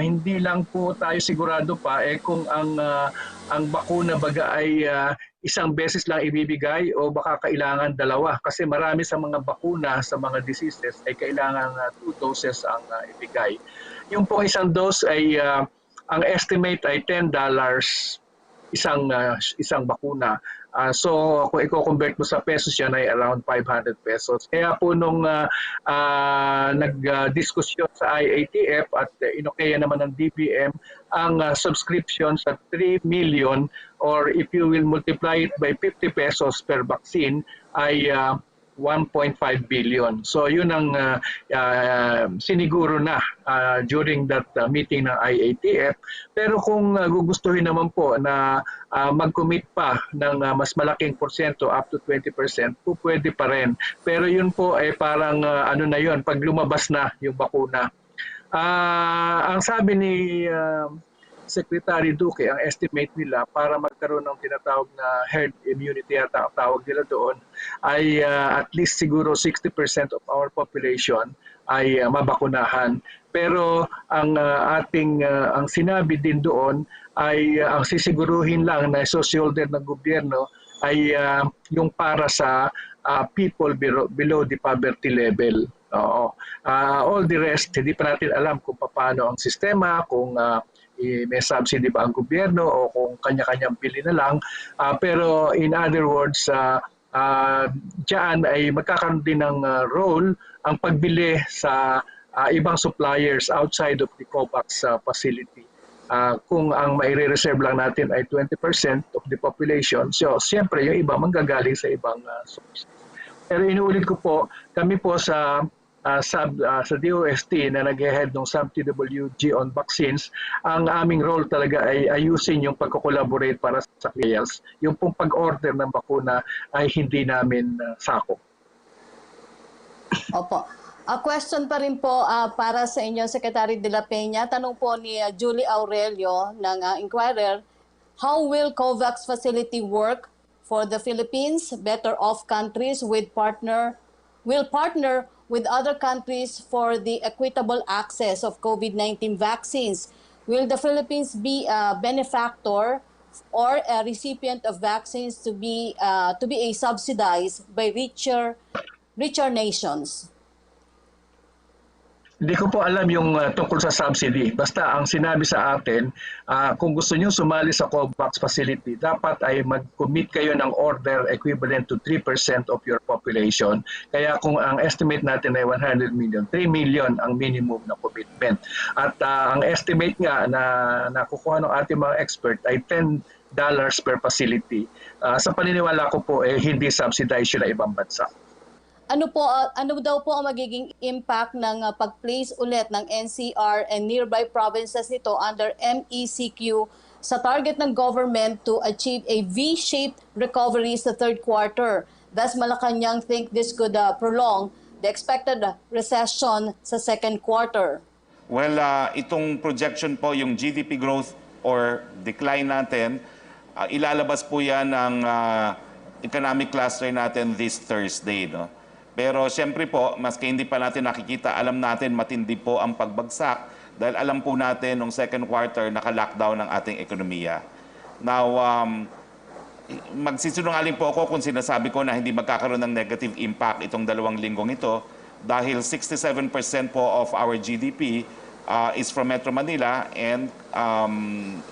hindi lang po tayo sigurado pa kung ang bakuna baga ay isang beses lang ibibigay o baka kailangan 2 kasi marami sa mga bakuna sa mga diseases ay kailangan 2 doses ang ibigay. Yung po isang dose ay ang estimate ay $10 isang bakuna. So kung i-convert mo sa pesos yan ay around 500 pesos. Kaya po nung nag-diskusyon sa IATF at inokeya naman ng DBM, ang subscription sa 3 million or if you will multiply it by 50 pesos per vaccine ay 1.5 billion. So yun ang siniguro na during that meeting ng IATF. Pero kung gugustuhin naman po na mag-commit pa ng mas malaking porsyento up to 20%, po pwede pa rin. Pero yun po ay parang ano na yun, pag lumabas na yung bakuna. Ang sabi ni Secretary Roque, ang estimate nila para magkaroon ng tinatawag na herd immunity at ang tawag nila doon ay at least siguro 60% of our population ay mabakunahan. Pero ang ang sinabi din doon ay ang sisiguruhin lang na social ng gobyerno ay yung para sa people below the poverty level. Oo. All the rest, hindi pa natin alam kung paano ang sistema, kung may subsidy ba ang gobyerno o kung kanya-kanyang bili na lang. Pero in other words, diyan ay magkakaroon din ng role ang pagbili sa ibang suppliers outside of the COVAX facility. Kung ang maire-reserve lang natin ay 20% of the population, so siyempre yung iba manggagaling sa ibang sources. Pero inuulit ko po, kami po sa DOST na nag-head ng sub-TWG on vaccines, ang aming role talaga ay ayusin yung pagko-collaborate para sa trials. Yung pong pag-order ng bakuna ay hindi namin sakop. Opo. A question pa rin po para sa inyo, Secretary de la Peña. Tanong po ni Julie Aurelio ng Inquirer, how will COVAX facility work for the Philippines, better off countries will partner with other countries for the equitable access of COVID-19 vaccines? Will the Philippines be a benefactor or a recipient of vaccines to be subsidized by richer nations? Hindi ko po alam yung tungkol sa subsidy. Basta ang sinabi sa atin, kung gusto nyo sumali sa COVAX facility, dapat ay mag-commit kayo ng order equivalent to 3% of your population. Kaya kung ang estimate natin ay 100 million, 3 million ang minimum na commitment. At ang estimate nga na nakukuha ng ating mga expert ay $10 per facility. Sa paniniwala ko po, hindi subsidized yun na ibang bansa. Ano daw po ang magiging impact ng pag-place ulit ng NCR and nearby provinces nito under MECQ sa target ng government to achieve a V-shaped recovery sa third quarter? Thus, Malacanang think this could prolong the expected recession sa second quarter. Well, itong projection po, yung GDP growth or decline natin, ilalabas po yan ng economic cluster natin this Thursday, no? Pero siyempre po, maski hindi pa natin nakikita, alam natin matindi po ang pagbagsak dahil alam po natin nung second quarter naka-lockdown ang ating ekonomiya. Now, magsisinungaling po ako kung sinasabi ko na hindi magkakaroon ng negative impact itong 2 linggong ito dahil 67% po of our GDP is from Metro Manila and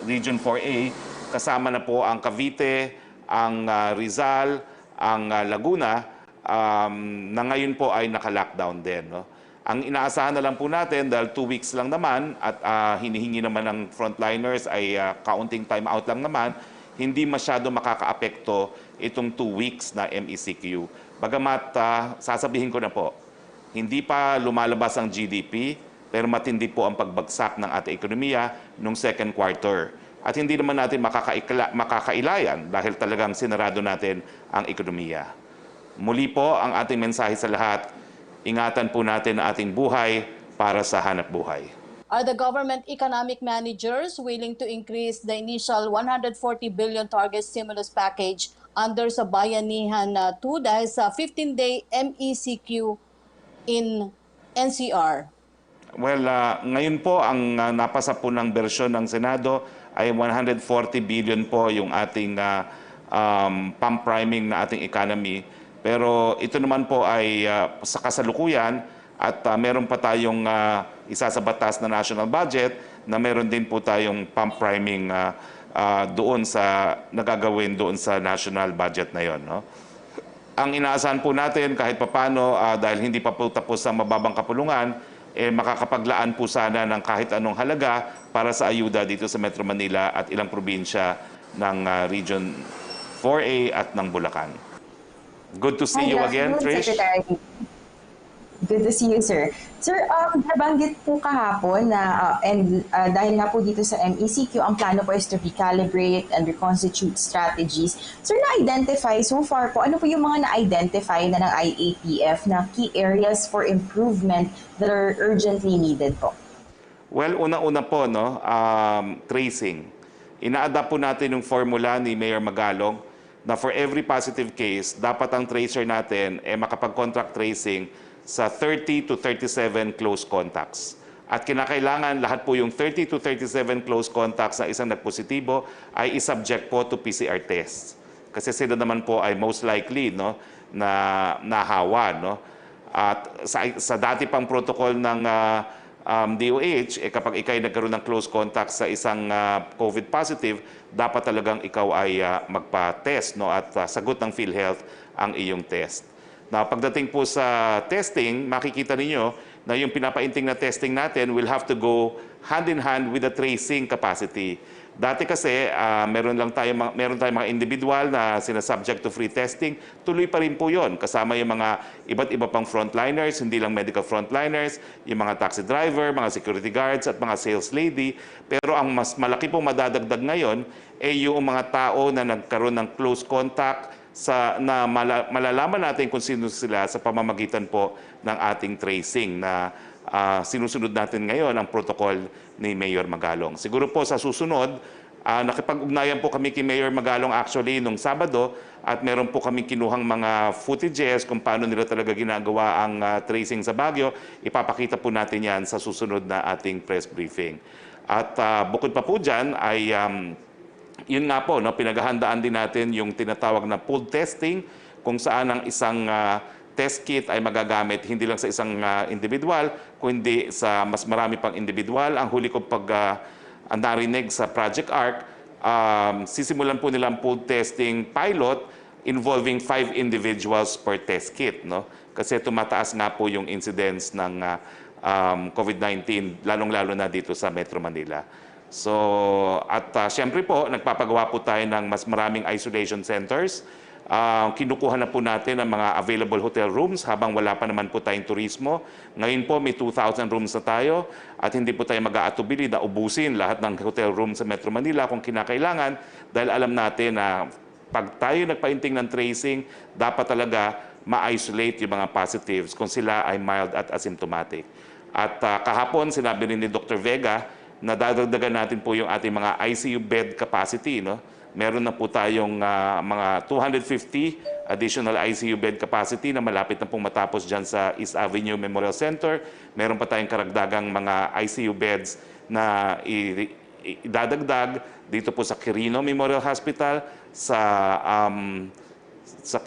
Region 4A. Kasama na po ang Cavite, ang Rizal, ang Laguna, na ngayon po ay naka-lockdown din. No? Ang inaasahan na lang po natin dahil 2 weeks lang naman at hinihingi naman ng frontliners ay kaunting time out lang naman, hindi masyado makakaapekto itong 2 weeks na MECQ. Bagamat sasabihin ko na po, hindi pa lumalabas ang GDP pero matindi po ang pagbagsak ng ating ekonomiya noong second quarter. At hindi naman natin makakailayan dahil talagang sinarado natin ang ekonomiya. Muli po ang ating mensahe sa lahat, ingatan po natin ang ating buhay para sa hanap buhay. Are the government economic managers willing to increase the initial 140 billion target stimulus package under sa Bayanihan 2 dahil sa 15-day MECQ in NCR? Well, ngayon po ang napasa po ng bersyon ng Senado ay 140 billion po yung ating pump priming na ating economy. Pero ito naman po ay sa kasalukuyan at meron pa tayong isa sa batas na national budget na meron din po tayong pump priming doon sa nagagawin doon sa national budget na yon. No? Ang inaasahan po natin kahit papano dahil hindi pa po tapos ang mababang kapulungan, makakapaglaan po sana ng kahit anong halaga para sa ayuda dito sa Metro Manila at ilang probinsya ng Region 4A at ng Bulacan. Good to see Hi, you good again, afternoon, Trish. Secretary. Good to see you, sir. Sir, nabanggit po kahapon na dahil nga po dito sa MECQ, ang plano po is to recalibrate and reconstitute strategies. Sir, na-identify so far po, ano po yung mga na-identify na ng IATF na key areas for improvement that are urgently needed po? Well, una-una po, no, tracing. Ina-adapt po natin yung formula ni Mayor Magalong na for every positive case, dapat ang tracer natin makapag-contact tracing sa 30 to 37 close contacts. At kinakailangan lahat po yung 30 to 37 close contacts na isang nagpositibo ay isubject po to PCR tests. Kasi sila naman po ay most likely, no, na nahawa, no. At sa dati pang protocol ng DOH, kapag ikay nagkaroon ng close contact sa isang COVID positive, dapat talagang ikaw ay magpa-test, no, at sagot ng PhilHealth ang iyong test. Na pagdating po sa testing, makikita ninyo na yung pinapainting na testing natin will have to go hand in hand with the tracing capacity. Dati kasi meron tayong mga individual na sinasubject to free testing, tuloy pa rin po 'yon. Kasama yung mga iba't iba pang frontliners, hindi lang medical frontliners, yung mga taxi driver, mga security guards at mga sales lady. Pero ang mas malaki pong madadagdag ngayon ay yung mga tao na nagkaroon ng close contact na malalaman natin kung sino sila sa pamamagitan po ng ating tracing na sinusunod natin ngayon ang protocol ni Mayor Magalong. Siguro po sa susunod, nakipag-ugnayan po kami kay Mayor Magalong actually nung Sabado at meron po kami kinuhang mga footages kung paano nila talaga ginagawa ang tracing sa Baguio. Ipapakita po natin yan sa susunod na ating press briefing. At bukod pa po dyan ay yun nga po, no, pinaghahandaan din natin yung tinatawag na pooled testing kung saan ang isang test kit ay magagamit hindi lang sa isang individual, kundi sa mas marami pang individual. Ang huli ko narinig sa Project ARC, sisimulan po nila ang pooled testing pilot involving 5 individuals per test kit. No? Kasi tumataas nga po yung incidence ng COVID-19, lalong-lalo na dito sa Metro Manila. So, at siyempre po, nagpapagawa po tayo ng mas maraming isolation centers. Kinukuha na po natin ang mga available hotel rooms habang wala pa naman po tayong turismo. Ngayon po, may 2,000 rooms na tayo at hindi po tayo mag-aatubili na ubusin lahat ng hotel rooms sa Metro Manila kung kinakailangan dahil alam natin na pag tayo nagpainting ng tracing, dapat talaga ma-isolate yung mga positives kung sila ay mild at asymptomatic. At kahapon, sinabi rin ni Dr. Vega, na dadagdagan natin po yung ating mga ICU bed capacity. No? Meron na po tayong mga 250 additional ICU bed capacity na malapit na pong matapos dyan sa East Avenue Memorial Center. Meron pa tayong karagdagang mga ICU beds na idadagdag dito po sa Quirino Memorial Hospital, sa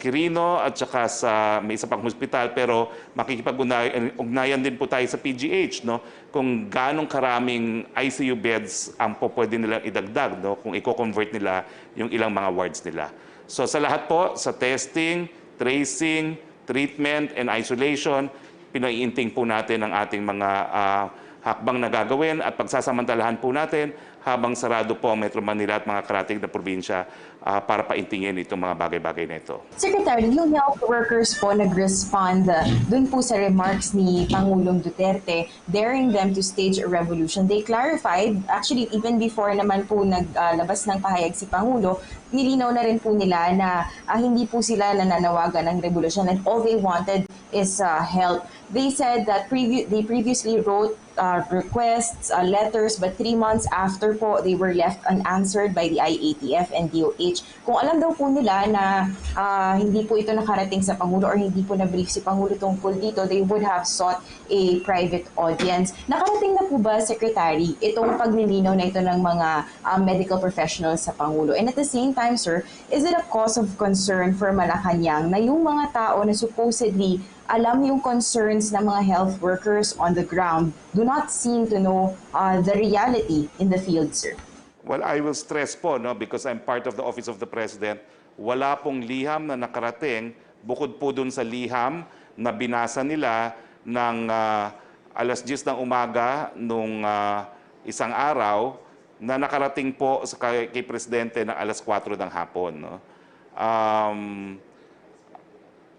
Quirino at saka sa may isa pang hospital, pero makikipag-ugnayan din po tayo sa PGH, no? Kung ganong karaming ICU beds ang pwede nilang idagdag, no? Kung i-convert nila yung ilang mga wards nila. So sa lahat po, sa testing, tracing, treatment, and isolation, pinaiinting po natin ang ating mga hakbang na gagawin at pagsasamantalahan po natin habang sarado po ang Metro Manila at mga karatig na probinsya para paintingin itong mga bagay-bagay na ito. Secretary, yung health workers po nag-respond dun po sa remarks ni Pangulong Duterte, daring them to stage a revolution. They clarified, actually even before naman po naglabas ng pahayag si Pangulo, nilinaw na rin po nila na hindi po sila nananawagan ng revolution and all they wanted is help. They said that they previously wrote requests, letters, but 3 months after po, they were left unanswered by the IATF and DOH. Kung alam daw po nila na hindi po ito nakarating sa Pangulo or hindi po na-brief si Pangulo tungkol dito, they would have sought a private audience. Nakarating na po ba, Secretary, itong paglilinaw na ito ng mga medical professionals sa Pangulo? And at the same time, sir, is it a cause of concern for Malacanang na yung mga tao na supposedly alam yung concerns ng mga health workers on the ground do not seem to know the reality in the field, sir? Well, I will stress po, no, because I'm part of the Office of the President, wala pong liham na nakarating bukod po dun sa liham na binasa nila ng alas 10 ng umaga nung isang araw na nakarating po kay Presidente ng alas 4 ng hapon. No?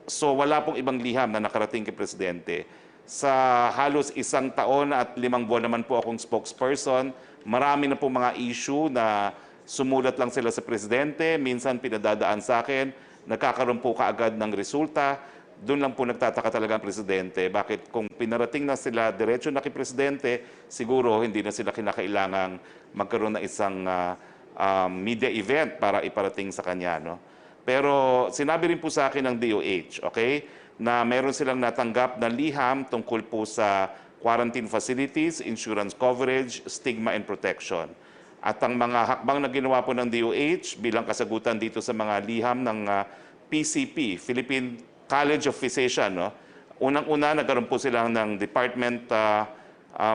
So wala pong ibang liham na nakarating kay Presidente. Sa halos 1 taon at 5 buwan naman po akong spokesperson, marami na po mga issue na sumulat lang sila sa Presidente, minsan pinadadaan sa akin, nagkakaroon po kaagad ng resulta. Doon lang po nagtataka talaga ang Presidente. Bakit kung pinarating na sila diretso na kay Presidente, siguro hindi na sila kinakailangang magkaroon ng isang media event para iparating sa kanya. No? Pero sinabi rin po sa akin ng DOH, okay, na meron silang natanggap na liham tungkol po sa quarantine facilities, insurance coverage, stigma and protection. At ang mga hakbang na ginawa po ng DOH bilang kasagutan dito sa mga liham ng PCP, Philippine College of Physicians, no? Unang-una, nagkaroon po sila ng Department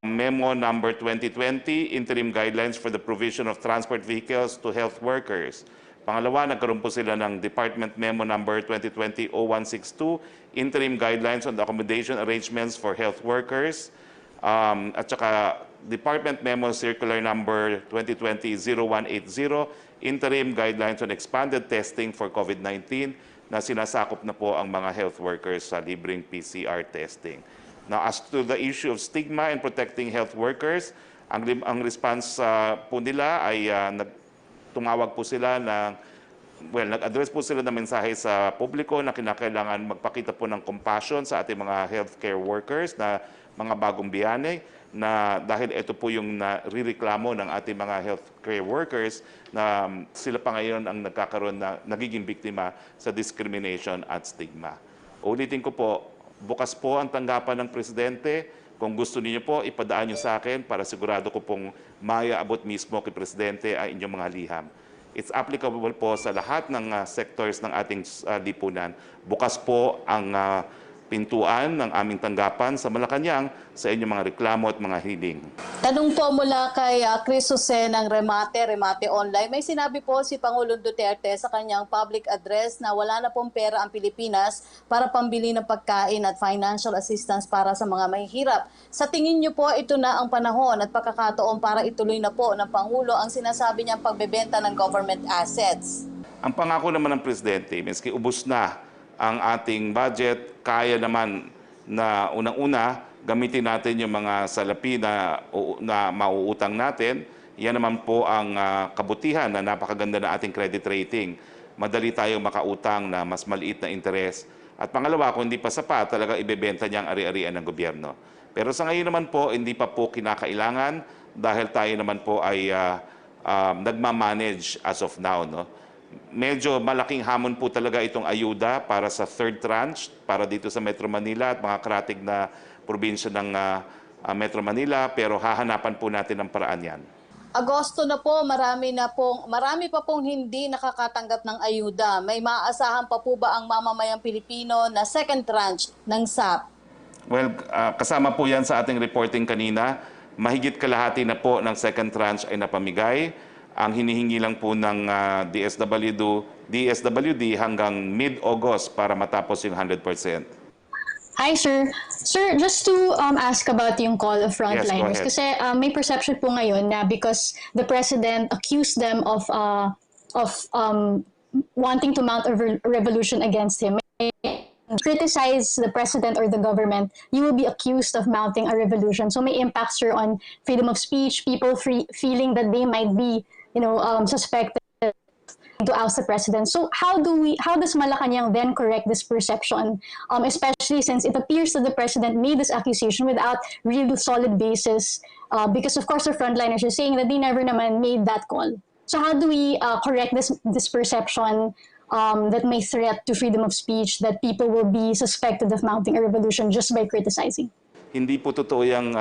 Memo number 2020, Interim Guidelines for the Provision of Transport Vehicles to Health Workers. Pangalawa, nagkaroon po sila ng Department Memo number 2020-0162, Interim Guidelines on the Accommodation Arrangements for Health Workers. At saka Department Memo Circular number 2020-0180, Interim Guidelines on Expanded Testing for COVID-19 na sinasakop na po ang mga health workers sa libreng PCR testing. Now, as to the issue of stigma and protecting health workers, ang response po nila ay tumawag po sila nag-address po sila ng mensahe sa publiko na kinakailangan magpakita po ng compassion sa ating mga healthcare workers na mga bagong biyane, na dahil ito po yung narireklamo ng ating mga healthcare workers na sila pa ngayon ang nagiging biktima sa discrimination at stigma. Ulitin ko po, bukas po ang tanggapan ng Presidente. Kung gusto niyo po, ipadaan niyo sa akin para sigurado ko pong maiaabot mismo kay Presidente ang inyong mga liham. It's applicable po sa lahat ng sectors ng ating lipunan. Bukas po ang pintuan ng aming tanggapan sa Malacanang sa inyong mga reklamo at mga hiling. Tanong po mula kay Chris Jose ng Remate Online. May sinabi po si Pangulong Duterte sa kanyang public address na wala na pong pera ang Pilipinas para pambili ng pagkain at financial assistance para sa mga mahihirap. Sa tingin niyo po, ito na ang panahon at pagkakataon para ituloy na po ng Pangulo ang sinasabi niyang pagbebenta ng government assets? Ang pangako naman ng Presidente, miski ubos na ang ating budget, kaya naman na unang-una gamitin natin yung mga salapi na mauutang natin. Yan naman po ang kabutihan na napakaganda na ating credit rating. Madali tayong makautang na mas maliit na interes. At pangalawa, kung hindi pa sapat, talaga ibebenta niya ang ari-arian ng gobyerno. Pero sa ngayon naman po, hindi pa po kinakailangan dahil tayo naman po ay nagmamanage as of now. No? Medyo malaking hamon po talaga itong ayuda para sa third tranche, para dito sa Metro Manila at mga karatig na probinsya ng Metro Manila, pero hahanapan po natin ang paraan yan. Agosto na po, marami pa pong hindi nakakatanggap ng ayuda. May maaasahan pa po ba ang mamamayang Pilipino na second tranche ng SAP? Well, kasama po yan sa ating reporting kanina. Mahigit kalahati na po ng second tranche ay napamigay. Ang hinihingi lang po ng DSWD hanggang mid-August para matapos yung 100%. Hi, sir. Sir, just to ask about yung call of frontliners. Yes, kasi may perception po ngayon na because the President accused them of wanting to mount a revolution against him, criticize the President or the government, you will be accused of mounting a revolution. So may impact, sir, on freedom of speech, people feeling that they might be suspected to oust the president. So how does Malacanang then correct this perception, especially since it appears that the president made this accusation without really solid basis, because of course the frontliners are saying that they never naman made that call. So how do we correct this perception that may threat to freedom of speech, that people will be suspected of mounting a revolution just by criticizing? Hindi po totoo yung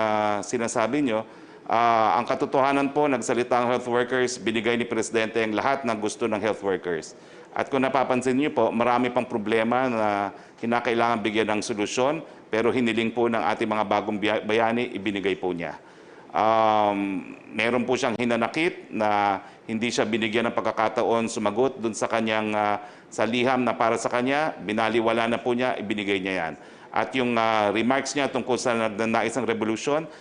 sinasabi nyo. Ang katotohanan po, nagsalita ang health workers, binigay ni Presidente ang lahat ng gusto ng health workers. At kung napapansin niyo po, marami pang problema na kinakailangan bigyan ng solusyon, pero hiniling po ng ating mga bagong bayani, ibinigay po niya. Meron po siyang hinanakit na hindi siya binigyan ng pagkakataon sumagot dun sa kanyang sa liham na para sa kanya, binaliwala na po niya, ibinigay niya yan. At yung remarks niya tungkol sa nagnanaisang revolusyon,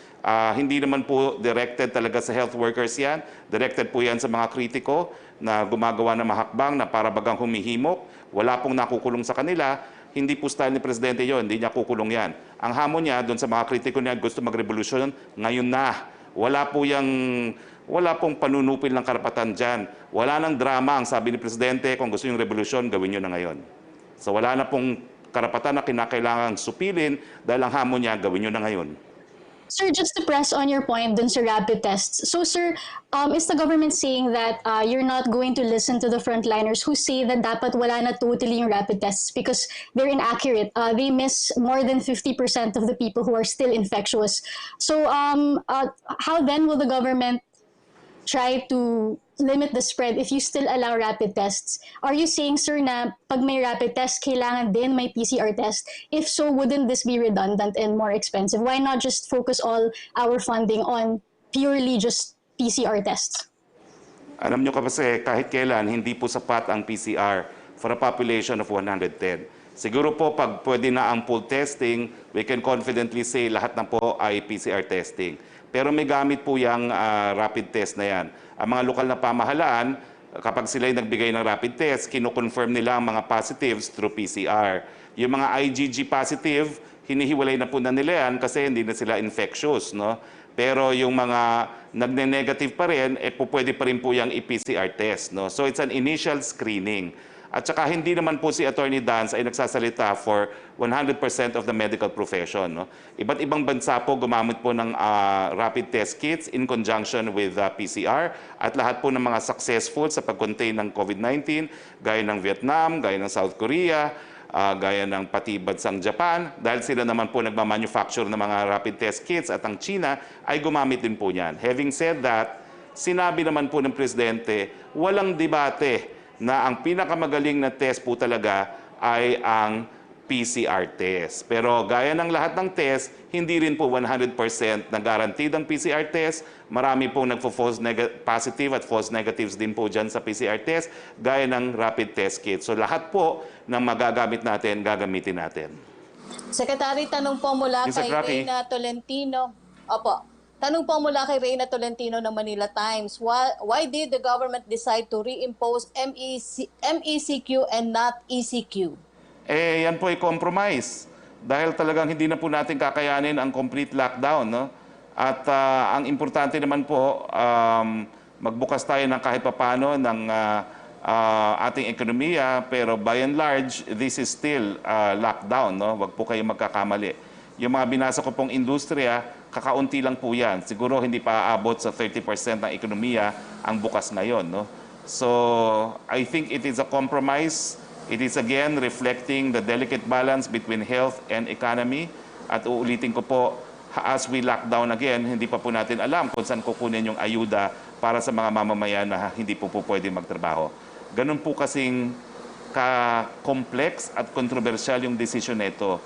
Hindi naman po directed talaga sa health workers yan. Directed po yan sa mga kritiko na gumagawa ng mahakbang na para bagang humihimok. Wala pong nakukulong sa kanila. Hindi po style ni Presidente yon, hindi niya kukulong yan. Ang hamon niya doon sa mga kritiko niya, gusto magrevolusyon, ngayon na. Wala pong panunupil ng karapatan dyan. Wala nang drama, ang sabi ni Presidente, kung gusto yung revolusyon, gawin nyo na ngayon. So wala na pong karapatan na kinakailangang supilin dahil ang hamon niya, gawin nyo na ngayon. Sir, just to press on your point dun sa rapid tests. So, sir, is the government saying that you're not going to listen to the frontliners who say that dapat wala na totally yung rapid tests because they're inaccurate? They miss more than 50% of the people who are still infectious. So, how then will the government try to limit the spread if you still allow rapid tests? Are you saying, sir, na pag may rapid test, kailangan din may PCR test? If so, wouldn't this be redundant and more expensive? Why not just focus all our funding on purely just PCR tests? Alam nyo kasi kahit kailan, hindi po sapat ang PCR for a population of 110. Siguro po pag pwede na ang pool testing, we can confidently say lahat na po ay PCR testing. Pero may gamit po yung rapid test na yan. Ang mga lokal na pamahalaan, kapag sila nagbigay ng rapid test, kino-confirm nila ang mga positives through PCR. Yung mga IgG positive, hinihiwalay na po na nila yan kasi hindi na sila infectious. No? Pero yung mga nagne-negative pa rin, pwede pa rin po yung i-PCR test. No? So it's an initial screening. At saka hindi naman po si Attorney Dance ay nagsasalita for 100% of the medical profession. No? Iba't ibang bansa po gumamit po ng rapid test kits in conjunction with PCR at lahat po ng mga successful sa pag-contain ng COVID-19 gaya ng Vietnam, gaya ng South Korea, gaya ng pati bansang Japan dahil sila naman po nagmamanufacture ng mga rapid test kits at ang China ay gumamit din po niyan. Having said that, sinabi naman po ng Presidente, walang debate na ang pinakamagaling na test po talaga ay ang PCR test. Pero gaya ng lahat ng test, hindi rin po 100% na guaranteed ang PCR test. Marami pong nagpo-false positive at false negatives din po dyan sa PCR test, gaya ng rapid test kit. So lahat po ng magagamit natin, gagamitin natin. Secretary, tanong po mula kay Reyna Tolentino. Opo. Tanong po mula kay Reyna Tolentino ng Manila Times. Why did the government decide to reimpose MECQ and not ECQ? Yan po ay compromise. Dahil talagang hindi na po natin kakayanin ang complete lockdown. No? At ang importante naman po, magbukas tayo ng kahit papano ng ating ekonomiya. Pero by and large, this is still lockdown. No? Wag po kayo magkakamali. Yung mga binasa ko pong industriya, kakaunti lang po yan. Siguro hindi pa aabot sa 30% ng ekonomiya ang bukas ngayon. No? So, I think it is a compromise. It is again reflecting the delicate balance between health and economy. At uulitin ko po, as we lock down again, hindi pa po natin alam kung saan kukunin yung ayuda para sa mga mamamayan na hindi po pwede magtrabaho. Ganun po kasing ka-complex at kontrobersyal yung desisyon nito.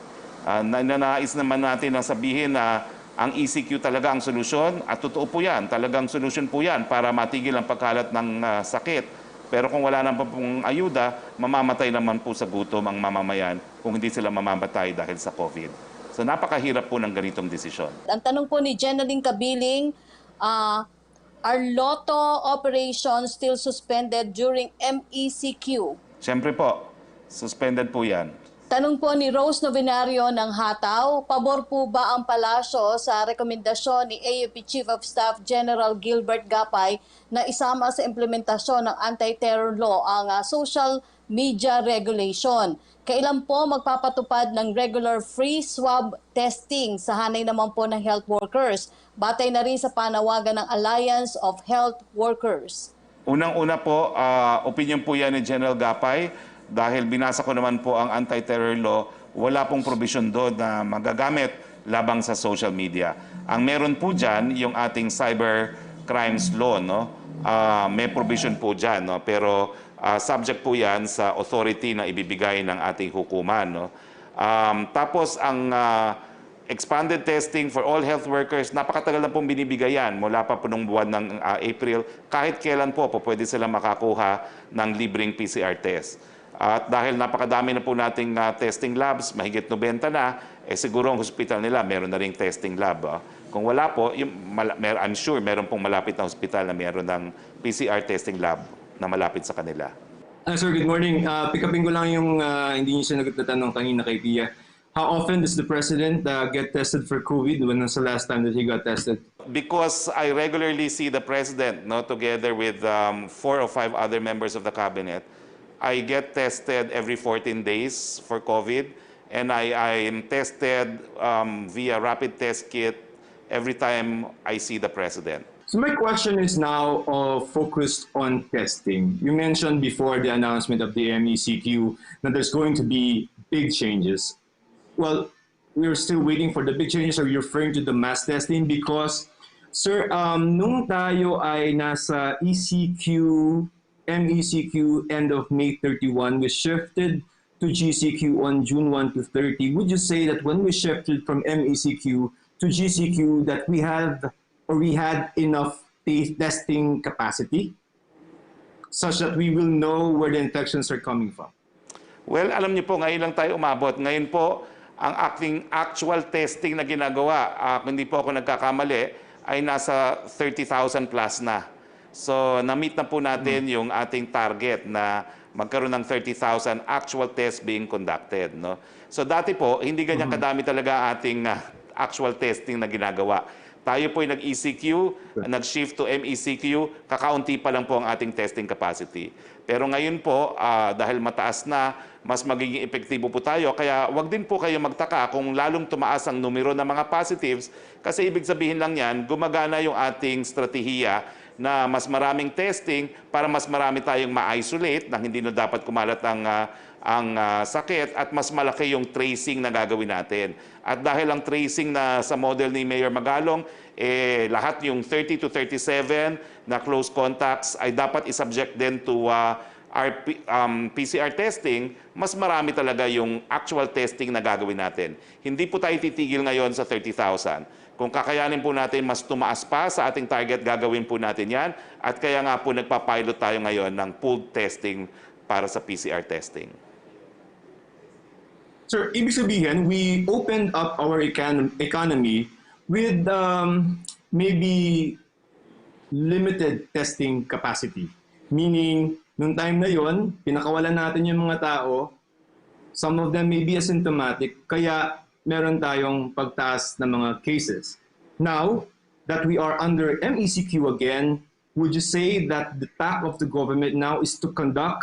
Nanais naman natin na sabihin na ang ECQ talaga ang solusyon at totoo po yan, talagang solusyon po yan para matigil ang pagkalat ng sakit. Pero kung wala naman pong ayuda, mamamatay naman po sa gutom ang mamamayan kung hindi sila mamamatay dahil sa COVID. So napakahirap po ng ganitong desisyon. Ang tanong po ni Jenaline Kabiling, are lotto operations still suspended during MECQ? Siyempre po, suspended po yan. Tanong po ni Rose Novenario ng Hataw, pabor po ba ang palasyo sa rekomendasyon ni AFP Chief of Staff General Gilbert Gapay na isama sa implementasyon ng anti-terror law ang social media regulation? Kailan po magpapatupad ng regular free swab testing sa hanay naman po ng health workers? Batay na rin sa panawagan ng Alliance of Health Workers. Unang-una po, opinion po yan ni General Gapay. Dahil binasa ko naman po ang anti-terror law, wala pong provision doon na magagamit labang sa social media. Ang meron po dyan, yung ating cyber crimes law, no? May provision po dyan, no? Pero subject po yan sa authority na ibibigay ng ating hukuman. No? Tapos ang expanded testing for all health workers, napakatagal na pong binibigay yan mula pa po nung buwan ng April. Kahit kailan po pwede sila makakuha ng libreng PCR test. At dahil napakadami na po nating testing labs, mahigit 90 na, siguro ang hospital nila meron na ring testing lab. Kung wala po, I'm sure meron pong malapit na hospital na meron ng PCR testing lab na malapit sa kanila. Sir, good morning. Pick upin ko lang yung hindi niyo sinagot na tanong kanina kay Pia. How often does the President get tested for COVID? When was the last time that he got tested? Because I regularly see the President, no, together with 4 or 5 other members of the Cabinet, I get tested every 14 days for COVID, and I am tested via rapid test kit every time I see the President. So my question is now focused on testing. You mentioned before the announcement of the MECQ that there's going to be big changes. Well, we're still waiting for the big changes. Are you referring to the mass testing? Because, sir, nung tayo ay nasa MECQ end of May 31, we shifted to GCQ on June 1 to 30. Would you say that when we shifted from MECQ to GCQ that we had enough testing capacity such that we will know where the infections are coming from? Well, alam niyo po, ngayon lang tayo umabot. Ngayon po, ang aking actual testing na ginagawa, kung hindi po ako nagkakamali, ay nasa 30,000 plus na. So, na-meet na po natin yung ating target na magkaroon ng 30,000 actual tests being conducted. No? So, dati po, hindi ganyan kadami talaga ating actual testing na ginagawa. Tayo po ay nag-ECQ, nag-shift to MECQ, kakaunti pa lang po ang ating testing capacity. Pero ngayon po, dahil mataas na, mas magiging epektibo po tayo. Kaya wag din po kayo magtaka kung lalong tumaas ang numero ng mga positives kasi ibig sabihin lang yan, gumagana yung ating strategiya na mas maraming testing para mas marami tayong ma-isolate na hindi na dapat kumalat ang sakit at mas malaki yung tracing na gagawin natin. At dahil ang tracing na sa model ni Mayor Magalong, lahat yung 30 to 37 na close contacts ay dapat isubject din to PCR testing, mas marami talaga yung actual testing na gagawin natin. Hindi po tayo titigil ngayon sa 30,000. Kung kakayanin po natin mas tumaas pa sa ating target, gagawin po natin yan. At kaya nga po nagpapilot tayo ngayon ng pooled testing para sa PCR testing. Sir, ibig sabihin, we opened up our economy with maybe limited testing capacity. Meaning, nung time na yon, pinakawalan natin yung mga tao, some of them may be asymptomatic, kaya meron tayong pagtaas ng mga cases. Now, that we are under MECQ again, would you say that the task of the government now is to conduct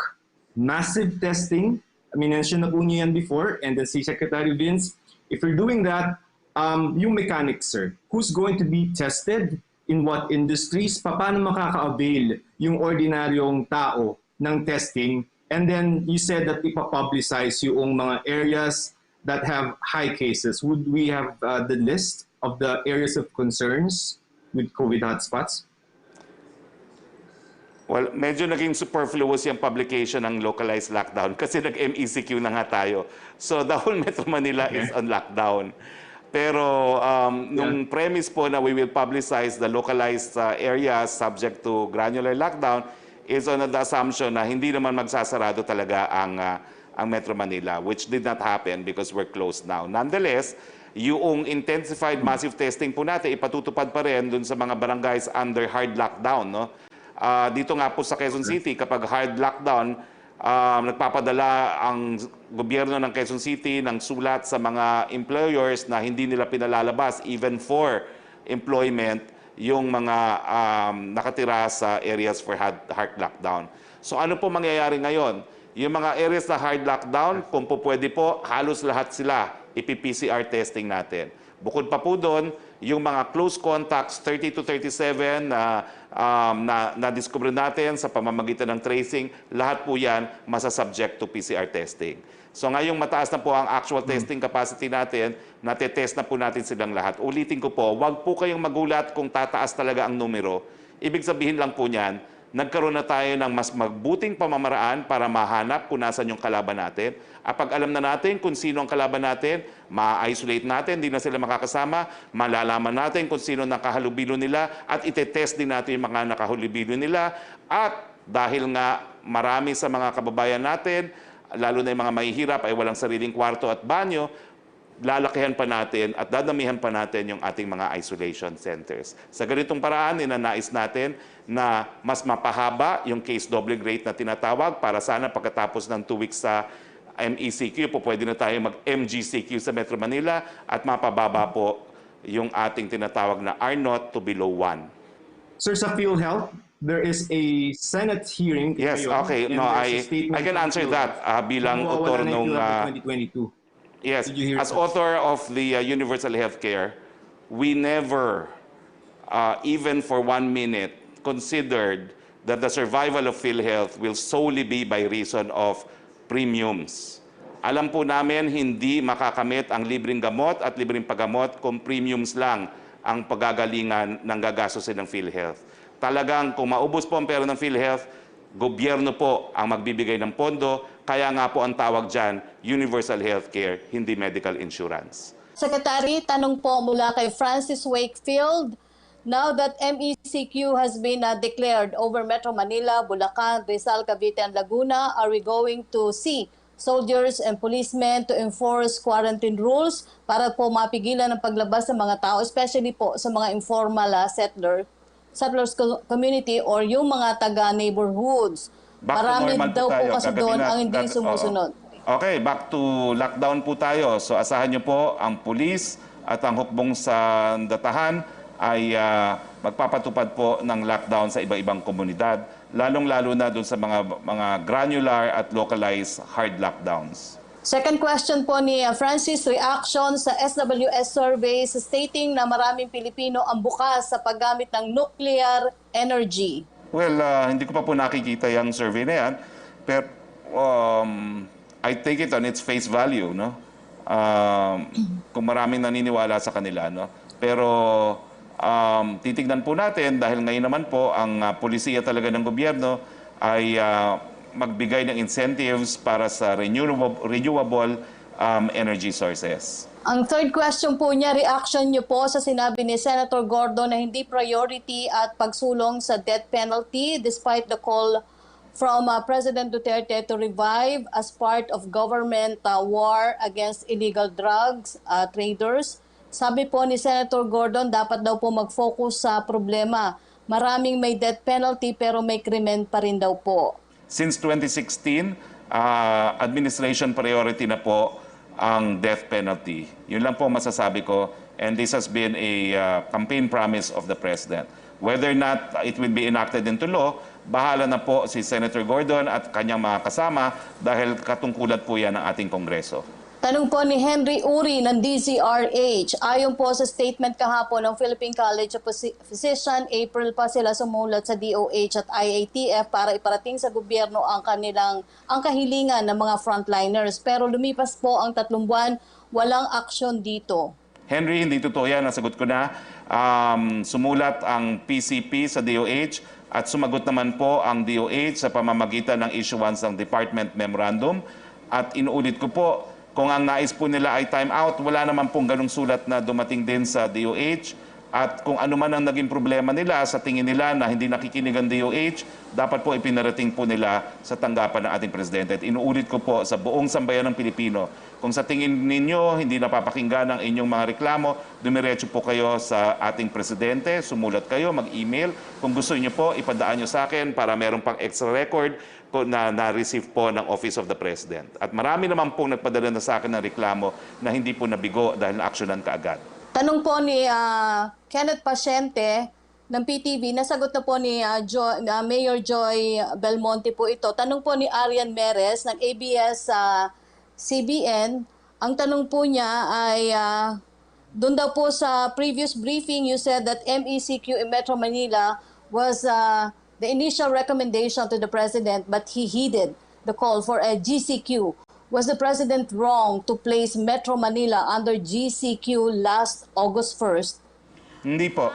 massive testing? I mean, mention na po niyo yan before, and then si Secretary Vince, if you're doing that, yung mechanics, sir, who's going to be tested? In what industries? Paano makaka-avail yung ordinaryong tao ng testing? And then you said that ipapublicize yung mga areas that have high cases. Would we have the list of the areas of concerns with COVID hotspots? Well, medyo naging superfluous yung publication ng localized lockdown kasi nag-MECQ na nga tayo. So the whole Metro Manila is on lockdown. Pero nung premise po na we will publicize the localized areas subject to granular lockdown is on the assumption na hindi naman magsasarado talaga ang Metro Manila, which did not happen because we're closed now. Nonetheless, yung intensified massive testing po natin, ipatutupad pa rin dun sa mga barangays under hard lockdown. No? Dito nga po sa Quezon City, kapag hard lockdown, nagpapadala ang gobyerno ng Quezon City ng sulat sa mga employers na hindi nila pinalalabas even for employment yung mga nakatira sa areas for hard lockdown. So ano po mangyayari ngayon? Yung mga areas na hard lockdown, kung po pwede po, halos lahat sila ipi-PCR testing natin. Bukod pa po doon, yung mga close contacts, 30 to 37 na discover natin sa pamamagitan ng tracing, lahat po yan masasubject to PCR testing. So ngayong mataas na po ang actual testing capacity natin, natetest na po natin silang lahat. Ulitin ko po, wag po kayong magulat kung tataas talaga ang numero. Ibig sabihin lang po niyan, nagkaroon na tayo ng mas magbuting pamamaraan para mahanap kung nasan yung kalaban natin. At pag alam na natin kung sino ang kalaban natin, ma-isolate natin, hindi na sila makakasama, malalaman natin kung sino nakahalubilo nila at itetest din natin yung mga nakahalubilo nila. At dahil nga marami sa mga kababayan natin, lalo na yung mga mahihirap ay walang sariling kwarto at banyo, lalakihan pa natin at dadamihan pa natin yung ating mga isolation centers. Sa ganitong paraan, ninanais natin na mas mapahaba yung case doubling rate na tinatawag para sana pagkatapos ng 2 weeks sa MECQ po pwede na tayo mag-MGCQ sa Metro Manila at mapababa po yung ating tinatawag na R0 to below 1. Sir, sa PhilHealth, there is a Senate hearing. Yes, okay. No, I can answer that bilang author nung 2022. yes, Did you hear as that? author of the universal healthcare, we never even for 1 minute considered that the survival of PhilHealth will solely be by reason of premiums. Alam po namin hindi makakamit ang libreng gamot at libreng paggamot kung premiums lang ang pagagalingan ng gagastusin ng PhilHealth. Talagang kung maubos po ang pera ng PhilHealth, gobyerno po ang magbibigay ng pondo, kaya nga po ang tawag dyan, universal healthcare, hindi medical insurance. Secretary, tanong po mula kay Francis Wakefield. Now that MECQ has been declared over Metro Manila, Bulacan, Rizal, Cavite, and Laguna, are we going to see soldiers and policemen to enforce quarantine rules para po mapigilan ang paglabas ng mga tao, especially po sa mga informal settlers community or yung mga taga-neighborhoods? Marami daw po kasi doon ang hindi sumusunod. Okay, back to lockdown po tayo. So asahan niyo po ang pulis at ang hukbong sa datahan ay magpapatupad po ng lockdown sa iba-ibang komunidad, lalong-lalo na doon sa mga granular at localized hard lockdowns. Second question po ni Francis, reaction sa SWS surveys stating na maraming Pilipino ang bukas sa paggamit ng nuclear energy. Well, hindi ko pa po nakikita yung survey na yan, pero I take it on its face value, no? Kung maraming naniniwala sa kanila, no? Pero titignan po natin dahil ngayon naman po ang polisiya talaga ng gobyerno ay magbigay ng incentives para sa renewable energy sources. Ang third question po niya, reaction niyo po sa sinabi ni Senator Gordon na hindi priority at pagsulong sa death penalty despite the call from President Duterte to revive as part of government war against illegal drugs traders. Sabi po ni Senator Gordon, dapat daw po mag-focus sa problema. Maraming may death penalty pero may krimen pa rin daw po. Since 2016, administration priority na po ang death penalty. Yun lang po masasabi ko, and this has been a campaign promise of the President. Whether or not it will be enacted into law, bahala na po si Senator Gordon at kanyang mga kasama dahil katungkulan po yan ng ating Kongreso. Tanong po ni Henry Uri ng DZRH. Ayon po sa statement kahapon ng Philippine College of Physicians, April pa sila sumulat sa DOH at IATF para iparating sa gobyerno ang kahilingan ng mga frontliners. Pero lumipas po ang 3 buwan, walang aksyon dito. Henry, hindi totoo yan. Nasagot ko na. Sumulat ang PCP sa DOH at sumagot naman po ang DOH sa pamamagitan ng issuance ng Department Memorandum. At inuulit ko po, kung ang nais po nila ay time out, wala naman pong ganung sulat na dumating din sa DOH. At kung ano man ang naging problema nila sa tingin nila na hindi nakikinig ang DOH, dapat po ipinarating po nila sa tanggapan ng ating Presidente. At inuulit ko po sa buong sambayan ng Pilipino, kung sa tingin ninyo hindi napapakinggan ang inyong mga reklamo, dumiretso po kayo sa ating Presidente, sumulat kayo, mag-email. Kung gusto niyo po, ipadaan niyo sa akin para meron pang extra record na na-receive po ng Office of the President. At marami naman pong nagpadala na sa akin ng reklamo na hindi po nabigo dahil na-actionan kaagad. Tanong po ni Kenneth Pasyente ng PTV, nasagot na po ni Mayor Joy Belmonte po ito. Tanong po ni Arian Meres ng ABS-CBN. Ang tanong po niya ay, doon daw po sa previous briefing, you said that MECQ in Metro Manila was the initial recommendation to the President, but he heeded the call for a GCQ. Was the President wrong to place Metro Manila under GCQ last August 1st? Hindi po.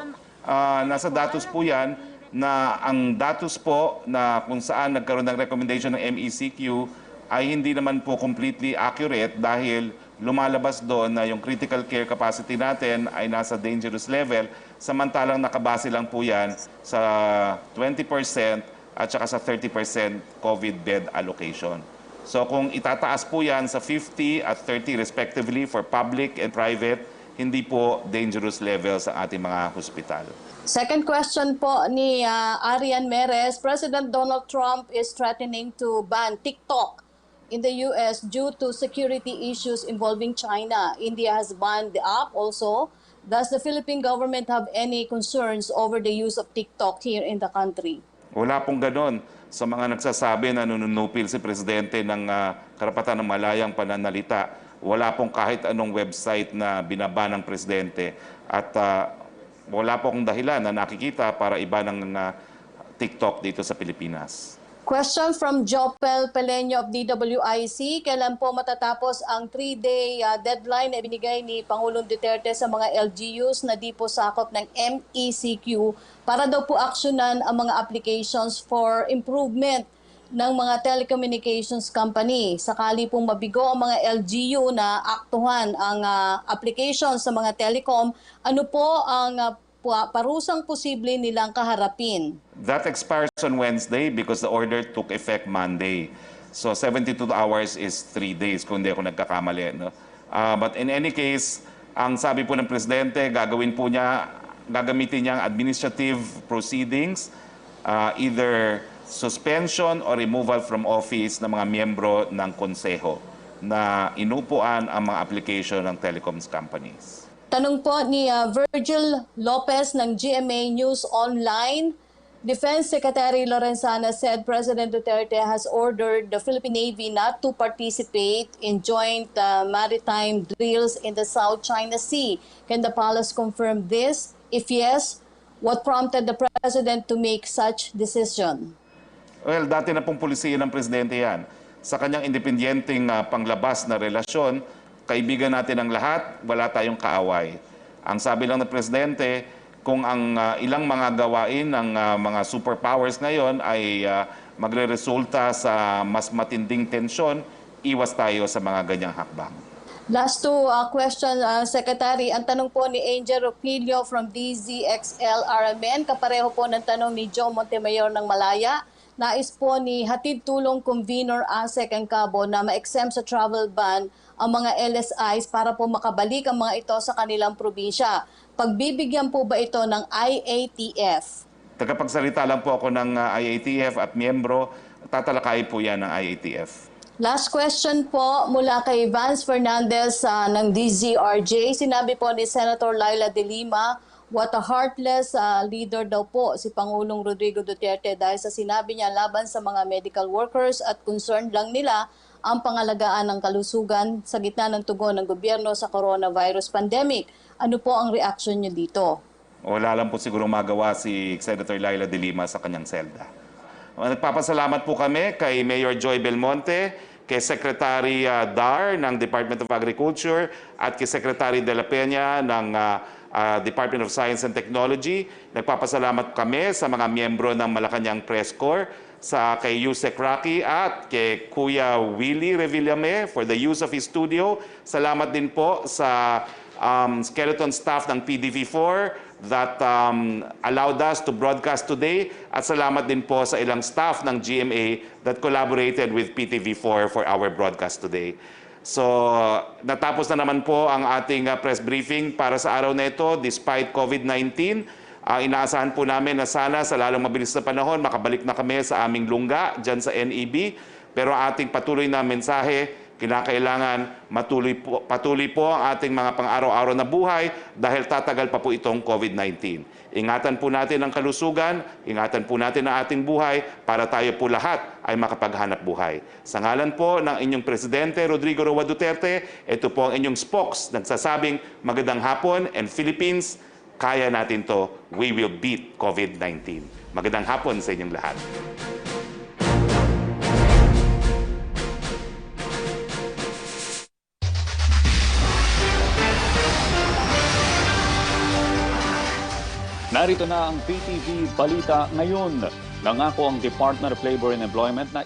Nasa datos po yan na ang datos po na kung saan nagkaroon ng recommendation ng MECQ ay hindi naman po completely accurate dahil lumalabas doon na yung critical care capacity natin ay nasa dangerous level, samantalang nakabase lang po yan sa 20% at saka sa 30% COVID bed allocation. So kung itataas po yan sa 50 at 30 respectively for public and private, hindi po dangerous levels ang ating mga hospital. Second question po ni Arian Meres, President Donald Trump is threatening to ban TikTok in the US due to security issues involving China. India has banned the app also. Does the Philippine government have any concerns over the use of TikTok here in the country? Wala pong ganon sa mga nagsasabi na nunupil si Presidente ng karapatan ng malayang pananalita. Wala pong kahit anong website na binaba ng Presidente at wala pong dahilan na nakikita para iba ng TikTok dito sa Pilipinas. Question from Jopel Peleño of DWIC. Kailan po matatapos ang 3-day deadline na ibinigay ni Pangulong Duterte sa mga LGUs na di po sakop ng MECQ para daw po aksyonan ang mga applications for improvement ng mga telecommunications company? Sakali pong mabigo ang mga LGU na aktuhan ang application sa mga telecom, ano po ang parusang posible nilang kaharapin? That expires on Wednesday because the order took effect Monday. So 72 hours is 3 days kung hindi ako nagkakamali. No? But in any case, ang sabi po ng Presidente, gagamitin niya ang administrative proceedings, either suspension or removal from office ng mga miyembro ng konseho na inupuan ang mga application ng telecoms companies. Tanong po ni Virgil Lopez ng GMA News Online. Defense Secretary Lorenzana said President Duterte has ordered the Philippine Navy not to participate in joint maritime drills in the South China Sea. Can the palace confirm this? If yes, what prompted the President to make such decision? Well, dati na pong pulisiya ng Presidente yan. Sa kanyang independyenteng panglabas na relasyon, kaibigan natin ang lahat, wala tayong kaaway. Ang sabi lang ng Presidente, kung ang ilang mga gawain ng mga superpowers ngayon ay magre-resulta sa mas matinding tensyon, iwas tayo sa mga ganyang hakbang. Last two question, Secretary. Ang tanong po ni Angel Roquillo from DZXL RMN, kapareho po ng tanong ni Joe Montemayor ng Malaya. Nais po ni Hatid Tulong Convener ASEC ang Cabo na ma-exempt sa travel ban ang mga LSIs para po makabalik ang mga ito sa kanilang probinsya. Pagbibigyan po ba ito ng IATF? Tagapagsalita lang po ako ng IATF at miyembro, tatalakay po yan ng IATF. Last question po mula kay Vance Fernandez ng DZRJ. Sinabi po ni Senator Laila de Lima, what a heartless leader daw po si Pangulong Rodrigo Duterte dahil sa sinabi niya laban sa mga medical workers at concerned lang nila ang pangalagaan ng kalusugan sa gitna ng tugon ng gobyerno sa coronavirus pandemic. Ano po ang reaction niyo dito? Wala lang po siguro magawa si Senator Laila de Lima sa kanyang selda. Nagpapasalamat po kami kay Mayor Joy Belmonte, kay Secretary Dar ng Department of Agriculture at kay Secretary De La Peña ng Department of Science and Technology. Nagpapasalamat kami sa mga miyembro ng Malacanang Press Corps, kay Yusek Roque at kay Kuya Willie Revillame for the use of his studio. Salamat din po sa skeleton staff ng PTV4 that allowed us to broadcast today. At salamat din po sa ilang staff ng GMA that collaborated with PTV4 for our broadcast today. So, natapos na naman po ang ating press briefing para sa araw na ito despite COVID-19. Inaasahan po namin na sana sa lalong mabilis na panahon makabalik na kami sa aming lungga dyan sa NEB. Pero ating patuloy na mensahe, kinakailangan patuloy po ang ating mga pang-araw-araw na buhay dahil tatagal pa po itong COVID-19. Ingatan po natin ang kalusugan, ingatan po natin ang ating buhay para tayo po lahat ay makapaghanap buhay. Sa ngalan po ng inyong Presidente Rodrigo Roa Duterte, ito po ang inyong spokes nagsasabing magandang hapon and Philippines, kaya natin to, we will beat COVID-19. Magandang hapon sa inyong lahat. Narito na ang PTV Balita ngayon. Nangako ang Department of Labor and Employment na